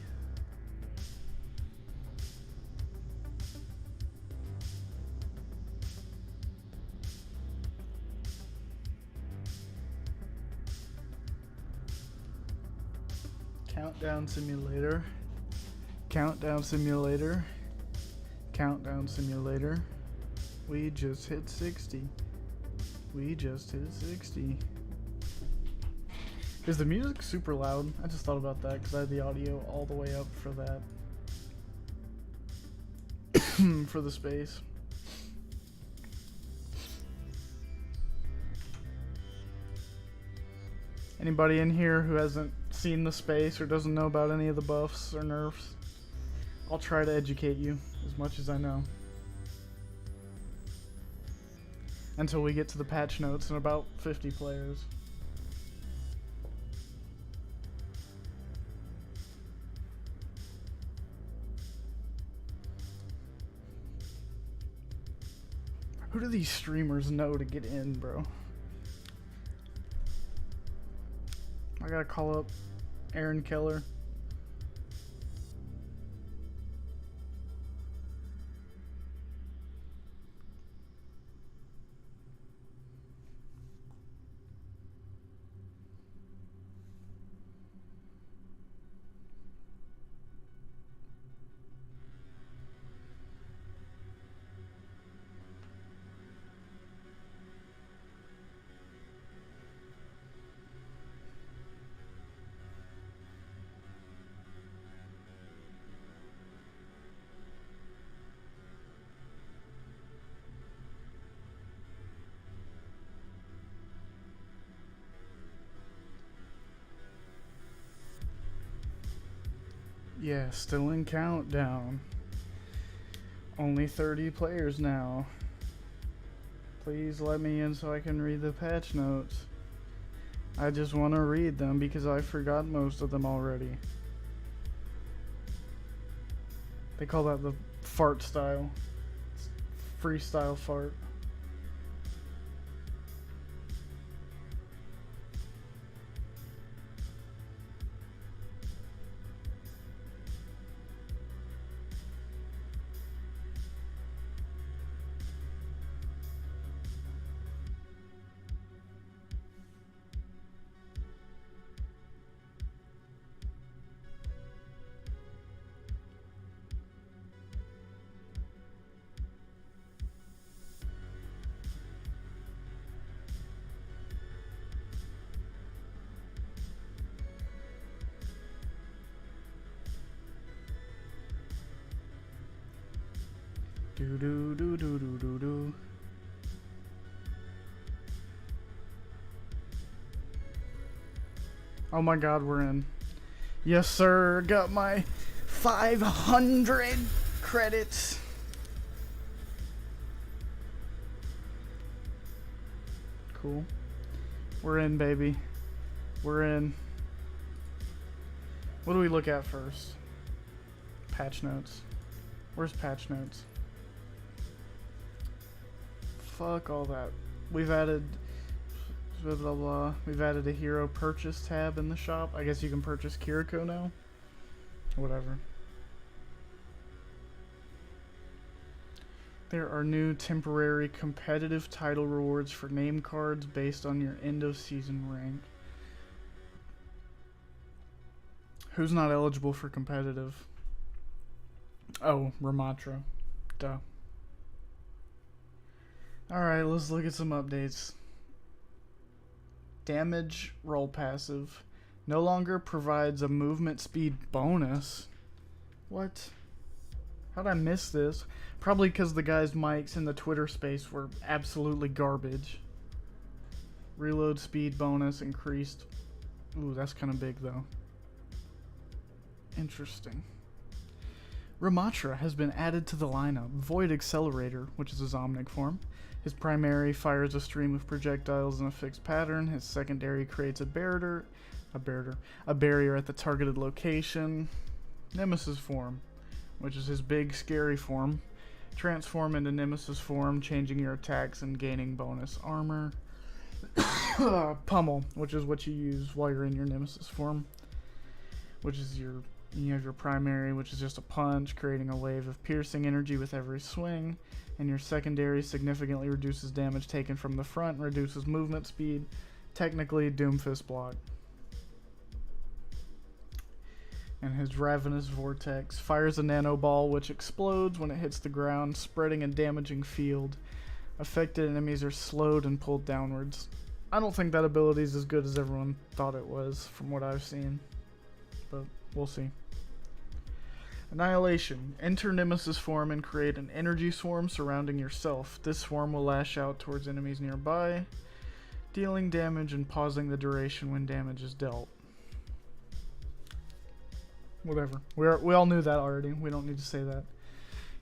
Countdown simulator. Countdown simulator. Countdown simulator. We just hit 60. We just hit 60. Is the music super loud? I just thought about that because I had the audio all the way up for that. For the space. Anybody in here who hasn't seen the space or doesn't know about any of the buffs or nerfs? I'll try to educate you as much as I know. Until we get to the patch notes and about 50 players. Who do these streamers know to get in, bro? I gotta call up Aaron Keller. Yeah, still in countdown. Only 30 players now. Please let me in so I can read the patch notes. I just want to read them because I forgot most of them already. They call that the fart style. It's freestyle fart. Do do do do do do do. Oh my god, we're in. Yes, sir. Got my 500 credits. Cool. We're in, baby. We're in. What do we look at first? Patch notes. Where's patch notes? Fuck all that. We've added blah blah blah. We've added a hero purchase tab in the shop. I guess you can purchase Kiriko now. Whatever. There are new temporary competitive title rewards for name cards based on your end of season rank. Who's not eligible for competitive? Oh, Ramatra. Duh. Alright, let's look at some updates. Damage roll passive no longer provides a movement speed bonus. What? How'd I miss this? Probably because the guys' mics in the Twitter space were absolutely garbage. Reload speed bonus increased. Ooh, that's kind of big though. Interesting. Ramatra has been added to the lineup. Void Accelerator, which is his Omnic form. His primary fires a stream of projectiles in a fixed pattern. His secondary creates a barrier at the targeted location. Nemesis form, which is his big scary form. Transform into Nemesis form, changing your attacks and gaining bonus armor. Pummel, which is what you use while you're in your Nemesis form, which is you have your primary, which is just a punch, creating a wave of piercing energy with every swing, and your secondary significantly reduces damage taken from the front and reduces movement speed. Technically, Doomfist block. And his Ravenous Vortex fires a nano ball which explodes when it hits the ground, spreading a damaging field. Affected enemies are slowed and pulled downwards. I don't think that ability is as good as everyone thought it was from what I've seen, but we'll see. Annihilation. Enter Nemesis form and create an energy swarm surrounding yourself. This swarm will lash out towards enemies nearby, dealing damage and pausing the duration when damage is dealt. Whatever. We all knew that already. We don't need to say that.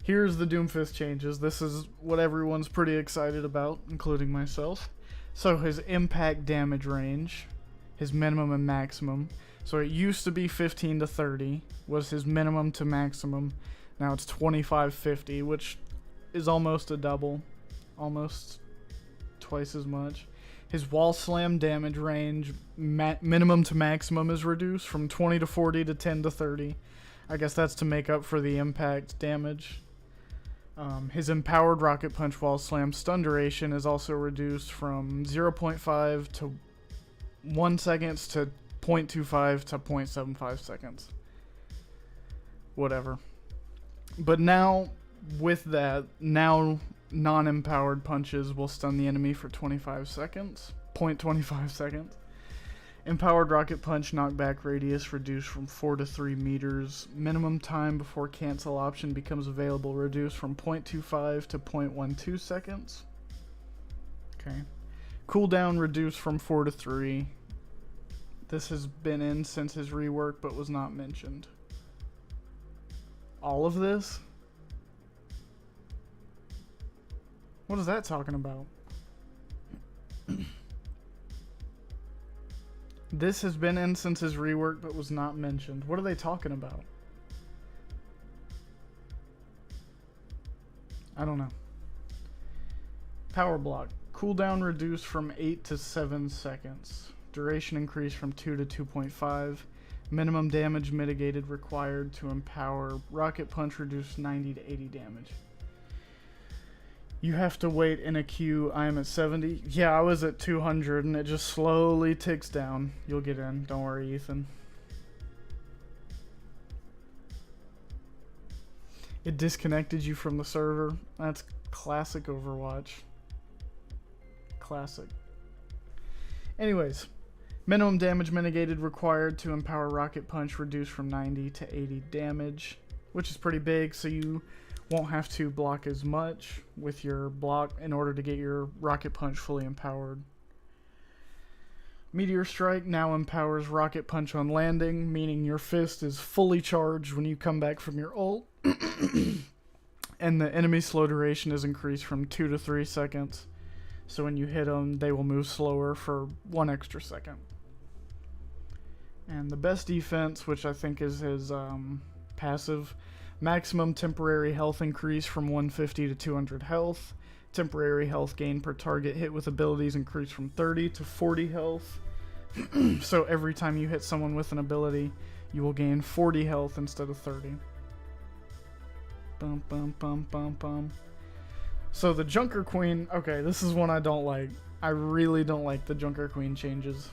Here's the Doomfist changes. This is what everyone's pretty excited about, including myself. So his impact damage range, his minimum and maximum. So it used to be 15 to 30 was his minimum to maximum. Now it's 25-50, which is almost a double. almost twice as much. His wall slam damage range, minimum to maximum, is reduced from 20 to 40 to 10 to 30. I guess that's to make up for the impact damage. His empowered rocket punch wall slam stun duration is also reduced from 0.5 to 1 seconds to 0.25 to 0.75 seconds. Whatever. But now, with that, now non-empowered punches will stun the enemy for 25 seconds. 0.25 seconds. Empowered rocket punch knockback radius reduced from 4 to 3 meters. Minimum time before cancel option becomes available reduced from 0.25 to 0.12 seconds. Okay. Cooldown reduced from 4 to 3. This has been in since his rework but was not mentioned. All of this? What is that talking about? This has been in since his rework but was not mentioned. What are they talking about? I don't know. Power block. Cooldown reduced from 8 to 7 seconds. Duration increased from 2 to 2.5. Minimum damage mitigated required to empower. Rocket punch reduced 90 to 80 damage. You have to wait in a queue. I am at 70. Yeah, I was at 200 and it just slowly ticks down. You'll get in. Don't worry, Ethan. It disconnected you from the server. That's classic Overwatch. Classic. Anyways, minimum damage mitigated required to empower rocket punch reduced from 90 to 80 damage, which is pretty big, so you won't have to block as much with your block in order to get your rocket punch fully empowered. Meteor Strike now empowers rocket punch on landing, meaning your fist is fully charged when you come back from your ult. And the enemy slow duration is increased from 2 to 3 seconds. So when you hit them, they will move slower for 1 extra second. And the best defense, which I think is his passive, maximum temporary health increase from 150 to 200 health. Temporary health gain per target hit with abilities increased from 30 to 40 health. So every time you hit someone with an ability, you will gain 40 health instead of 30. Bum bum bum bum bum. So the Junker Queen, okay, this is one I don't like. I really don't like the Junker Queen changes.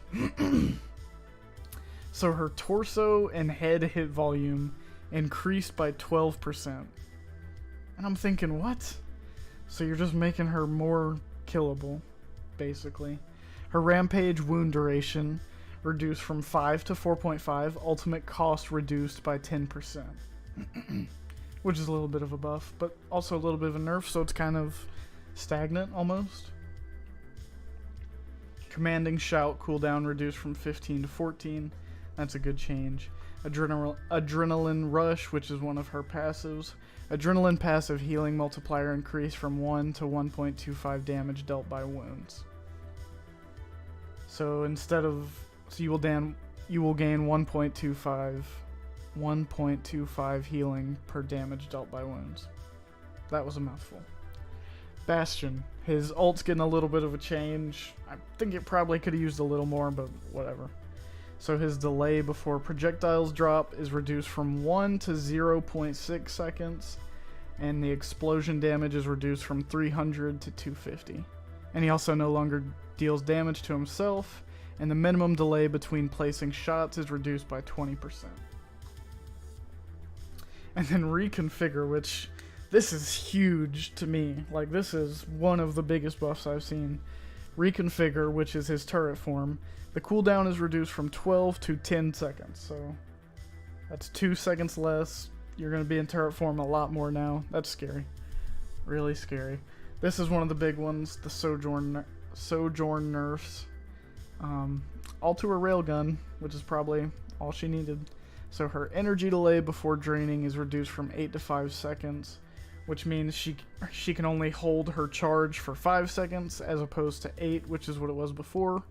So her torso and head hit volume increased by 12%. And I'm thinking, what? So you're just making her more killable, basically. Her rampage wound duration reduced from 5 to 4.5. Ultimate cost reduced by 10%. Which is a little bit of a buff, but also a little bit of a nerf, so it's kind of stagnant almost. Commanding Shout cooldown reduced from 15 to 14. That's a good change. Adrenaline Rush, which is one of her passives. Adrenaline passive healing multiplier increased from 1 to 1.25 damage dealt by wounds. So instead of, so you will gain 1.25 healing per damage dealt by wounds. That was a mouthful. Bastion. His ult's getting a little bit of a change. I think it probably could have used a little more, but whatever. So his delay before projectiles drop is reduced from 1 to 0.6 seconds, and the explosion damage is reduced from 300 to 250. And he also no longer deals damage to himself, and the minimum delay between placing shots is reduced by 20%. And then Reconfigure, which this is huge to me. Like, this is one of the biggest buffs I've seen. Reconfigure, which is his turret form. The cooldown is reduced from 12 to 10 seconds, so that's 2 seconds less. You're going to be in turret form a lot more now. That's scary. Really scary. This is one of the big ones, the Sojourn nerfs. All to her railgun, which is probably all she needed. So her energy delay before draining is reduced from 8 to 5 seconds, which means she can only hold her charge for 5 seconds as opposed to 8, which is what it was before,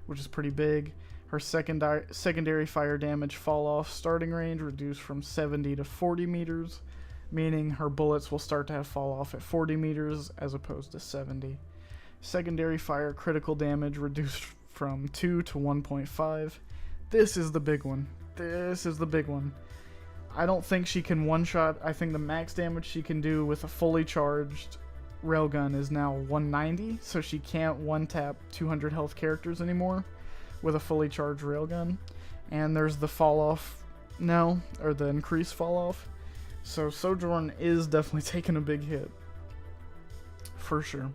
which is pretty big. Her secondary fire damage fall off starting range reduced from 70 to 40 meters. meaning her bullets will start to have fall off at 40 meters as opposed to 70. Secondary fire critical damage reduced from 2 to 1.5. This is the big one. This is the big one. I don't think she can one-shot. I think the max damage she can do with a fully charged railgun is now 190, so she can't one-tap 200 health characters anymore with a fully charged railgun. And there's the fall-off now, or the increased fall-off. So Sojourn is definitely taking a big hit. For sure.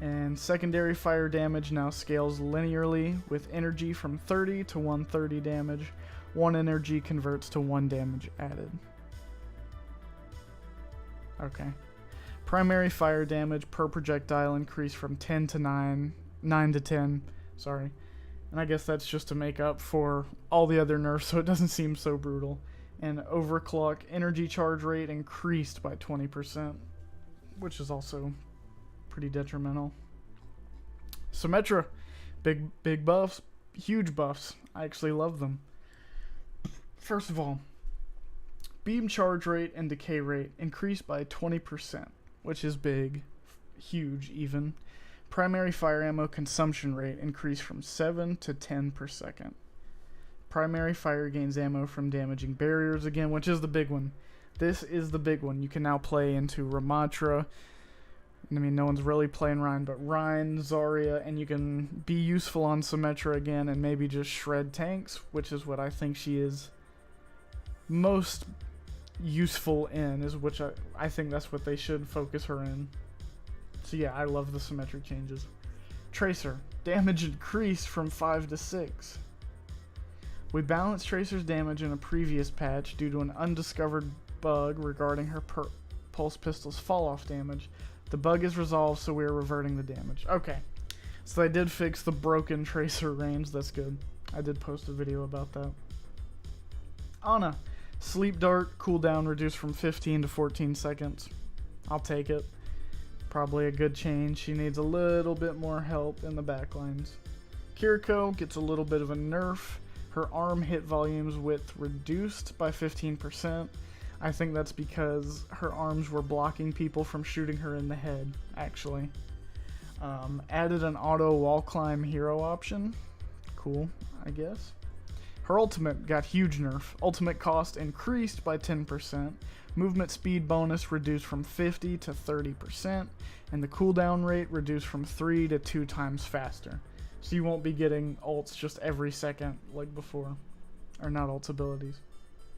And secondary fire damage now scales linearly with energy from 30 to 130 damage. 1 energy converts to 1 damage added. Okay. Primary fire damage per projectile increased from 10 to 9 to 10, sorry. And I guess that's just to make up for all the other nerfs so it doesn't seem so brutal. And overclock energy charge rate increased by 20%, which is also pretty detrimental. Symmetra, big buffs, huge buffs. I actually love them. First of all, beam charge rate and decay rate increased by 20%, which is big, huge even. Primary fire ammo consumption rate increased from 7 to 10 per second. Primary fire gains ammo from damaging barriers again, which is the big one. This is the big one. You can now play into Ramatra. I mean, no one's really playing Rhine, but Rhine, Zarya, and you can be useful on Symmetra again and maybe just shred tanks, which is what I think she is most useful in, is which I think that's what they should focus her in. So yeah, I love the symmetric changes. Tracer, damage increased from 5 to 6. We balanced Tracer's damage in a previous patch due to an undiscovered bug regarding her pulse pistol's fall-off damage. The bug is resolved, so we are reverting the damage. Okay, so they did fix the broken Tracer range. That's good. I did post a video about that. Ana, Sleep Dart cooldown reduced from 15 to 14 seconds. I'll take it. Probably a good change. She needs a little bit more help in the backlines. Kiriko gets a little bit of a nerf. Her arm hit volumes width reduced by 15%. I think that's because her arms were blocking people from shooting her in the head, actually. Added an auto wall climb hero option. Cool, I guess. Her ultimate got huge nerf. Ultimate cost increased by 10%. Movement speed bonus reduced from 50 to 30%. And the cooldown rate reduced from 3 to 2 times faster. So you won't be getting ults just every second like before. Or not ults, abilities.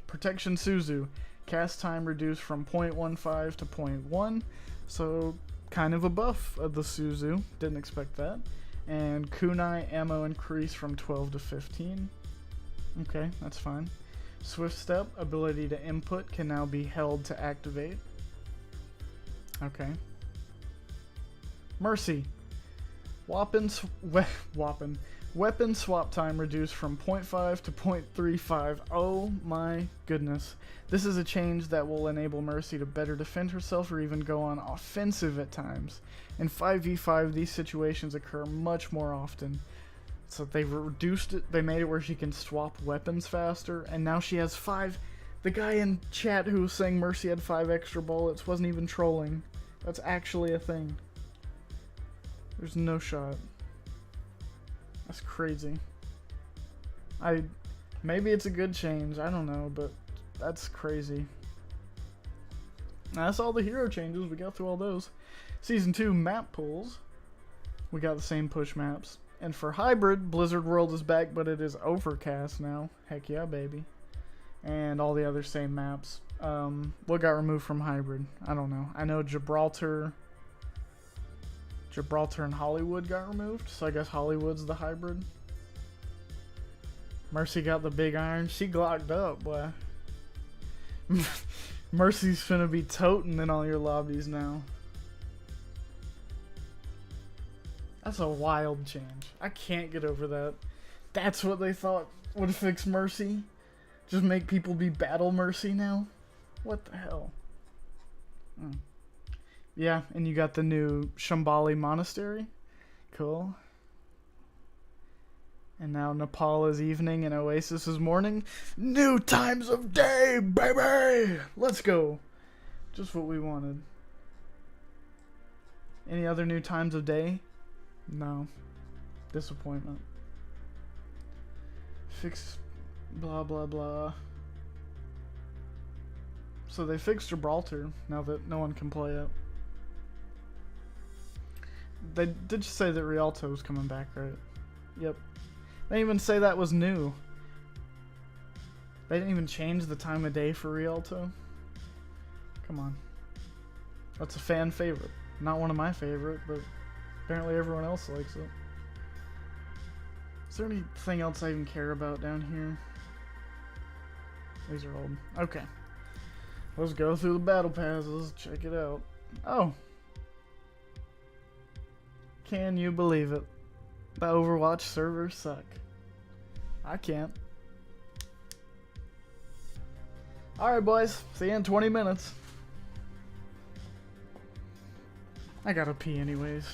Protection Suzu. Cast time reduced from 0.15 to 0.1. So kind of a buff of the Suzu. Didn't expect that. And kunai ammo increased from 12 to 15. Okay, that's fine. Swift Step, ability to input, can now be held to activate. Okay. Mercy. Weapon swap time reduced from 0.5 to 0.35. Oh my goodness. This is a change that will enable Mercy to better defend herself or even go on offensive at times. In 5v5, these situations occur much more often. So they've reduced it, they made it where she can swap weapons faster, and now she has 5. The guy in chat who was saying Mercy had 5 extra bullets wasn't even trolling. That's actually a thing. There's no shot. That's crazy. Maybe it's a good change, I don't know, but that's crazy. That's all the hero changes, we got through all those. Season 2 map pulls. We got the same push maps. And for Hybrid, Blizzard World is back, but it is Overcast now. Heck yeah, baby. And all the other same maps. What got removed from Hybrid? I don't know. I know Gibraltar and Hollywood got removed, so I guess Hollywood's the Hybrid. Mercy got the big iron. She glocked up, boy. Mercy's finna be toting in all your lobbies now. That's a wild change. I can't get over that. That's what they thought would fix Mercy? Just make people be Battle Mercy now? What the hell? Yeah, and you got the new Shambhali Monastery. Cool. And now Nepal is evening and Oasis is morning. New times of day, baby! Let's go. Just what we wanted. Any other new times of day? No. Disappointment. Fix blah blah blah. So they fixed Gibraltar now that no one can play it. They did just say that Rialto was coming back, right? Yep. They didn't even say that was new. They didn't even change the time of day for Rialto. Come on. That's a fan favorite. Not one of my favorite, but apparently everyone else likes it. Is there anything else I even care about down here? These are old. Okay. Let's go through the battle passes. Check it out. Oh. Can you believe it? The Overwatch servers suck. I can't. Alright, boys. See you in 20 minutes. I gotta pee anyways.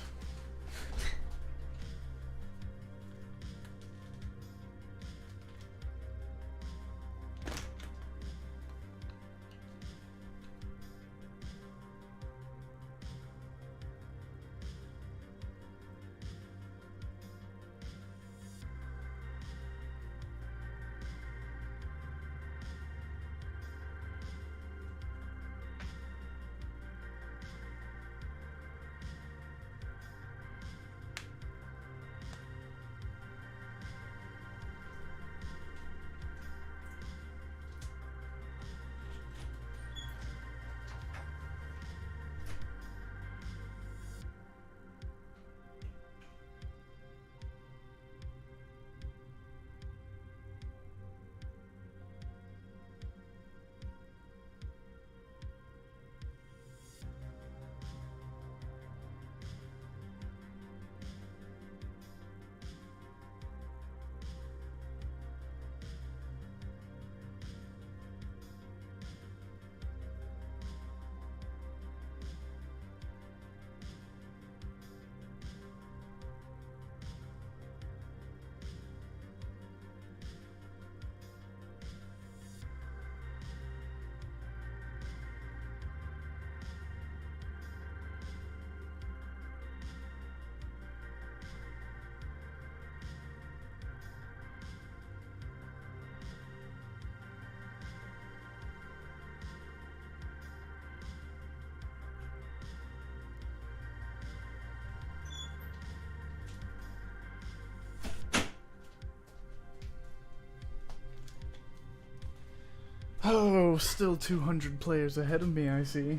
Oh, still 200 players ahead of me, I see.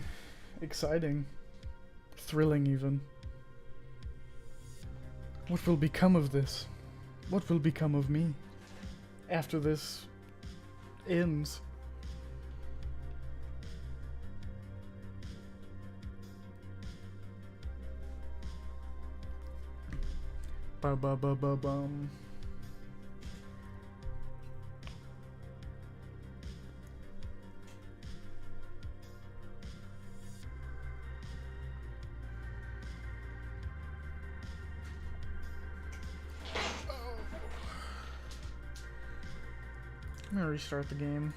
Exciting. Thrilling, even. What will become of this? What will become of me? After this ends. Ba-ba-ba-ba-bum. I'm gonna restart the game.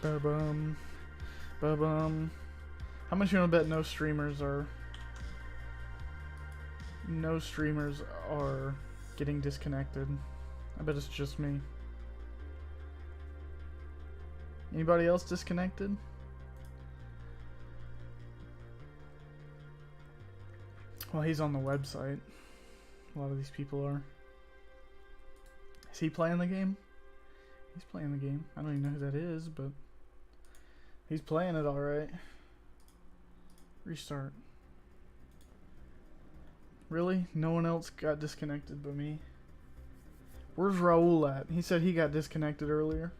Ba-bum. Ba-bum. How much you wanna bet no streamers are getting disconnected? I bet it's just me. Anybody else disconnected? Well, he's on the website. A lot of these people are. Is he playing the game? He's playing the game. I don't even know who that is, but he's playing it alright. Restart. Really? No one else got disconnected but me? Where's Raul at? He said he got disconnected earlier.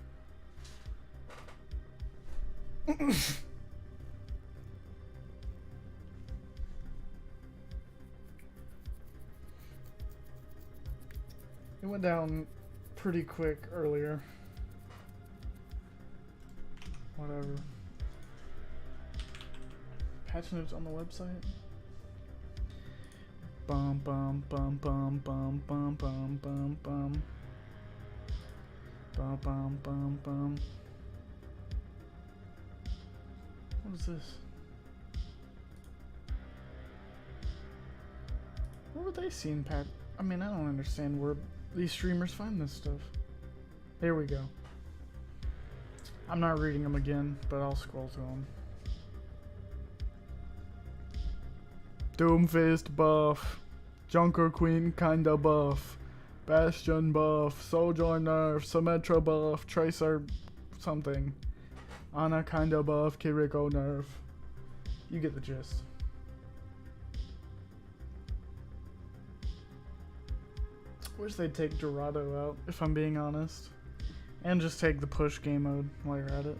It went down pretty quick earlier. Whatever. Patch notes on the website? Bum bum bum bum bum bum bum bum bum. Bum bum bum bum. What is this? Where were they seeing Pat? I mean, I don't understand where these streamers find this stuff. Here we go. I'm not reading them again, but I'll scroll to them. Doomfist buff. Junker Queen kinda buff. Bastion buff. Sojourn nerf. Symmetra buff. Tracer something. Ana kinda buff. Kiriko nerf. You get the gist. Wish they'd take Dorado out, if I'm being honest. And just take the push game mode while you're at it.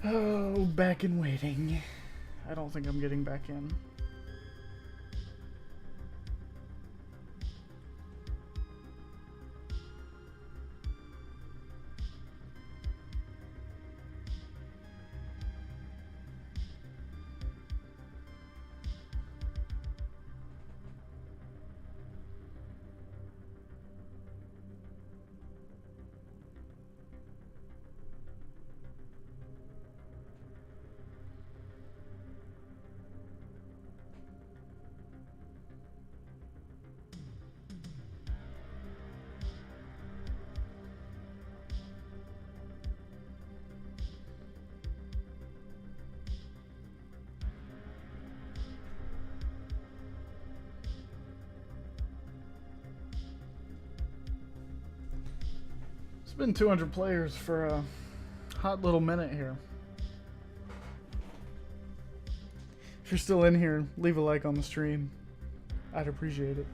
Oh, back in waiting. I don't think I'm getting back in. It's been 200 players for a hot little minute here. If you're still in here, leave a like on the stream. I'd appreciate it.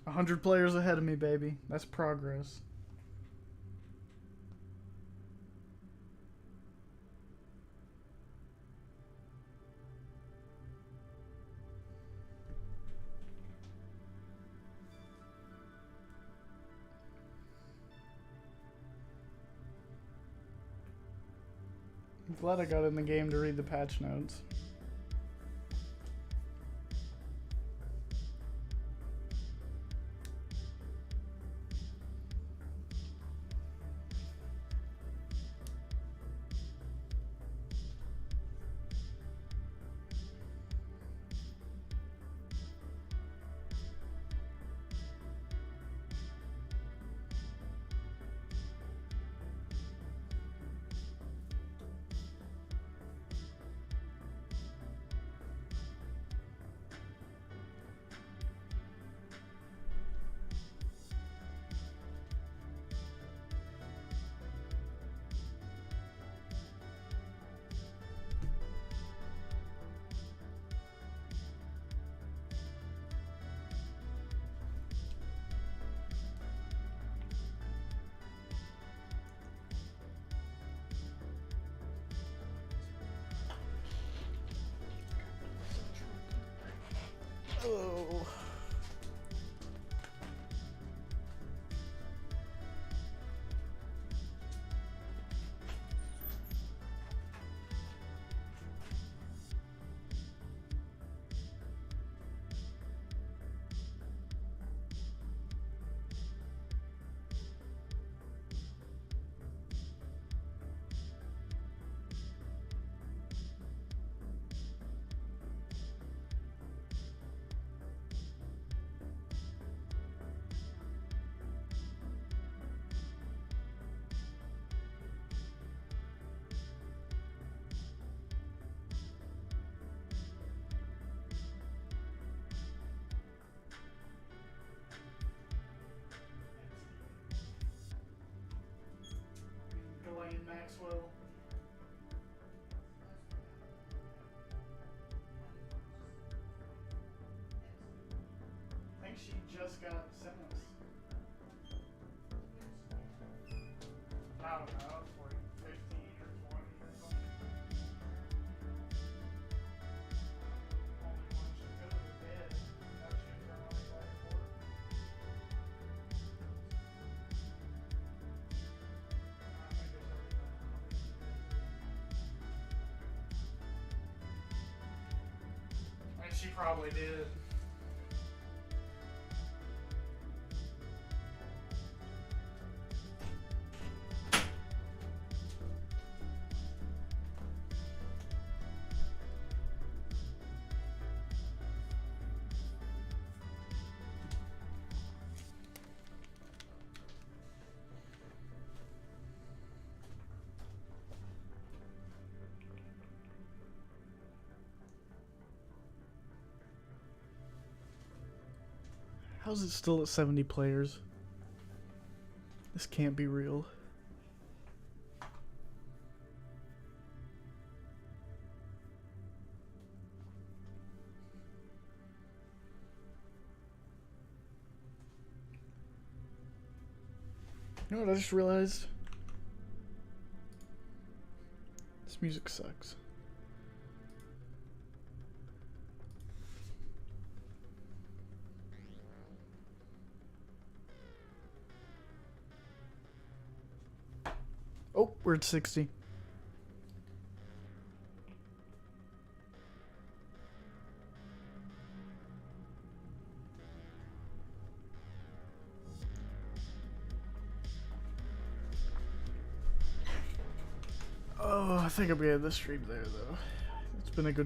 A 100 players ahead of me, baby. That's progress. I'm glad I got in the game to read the patch notes. Oh. Ghislaine Maxwell. I think she just got sentenced. enough, like 15 or 20 or something. Only one should go to bed. Now she's running back and forth. I think it's already done. And she probably did. How's it still at 70 players? This can't be real. You know what I just realized? This music sucks. Oh, we're at 60. Oh, I think I'm gonna end the stream there, though. It's been a good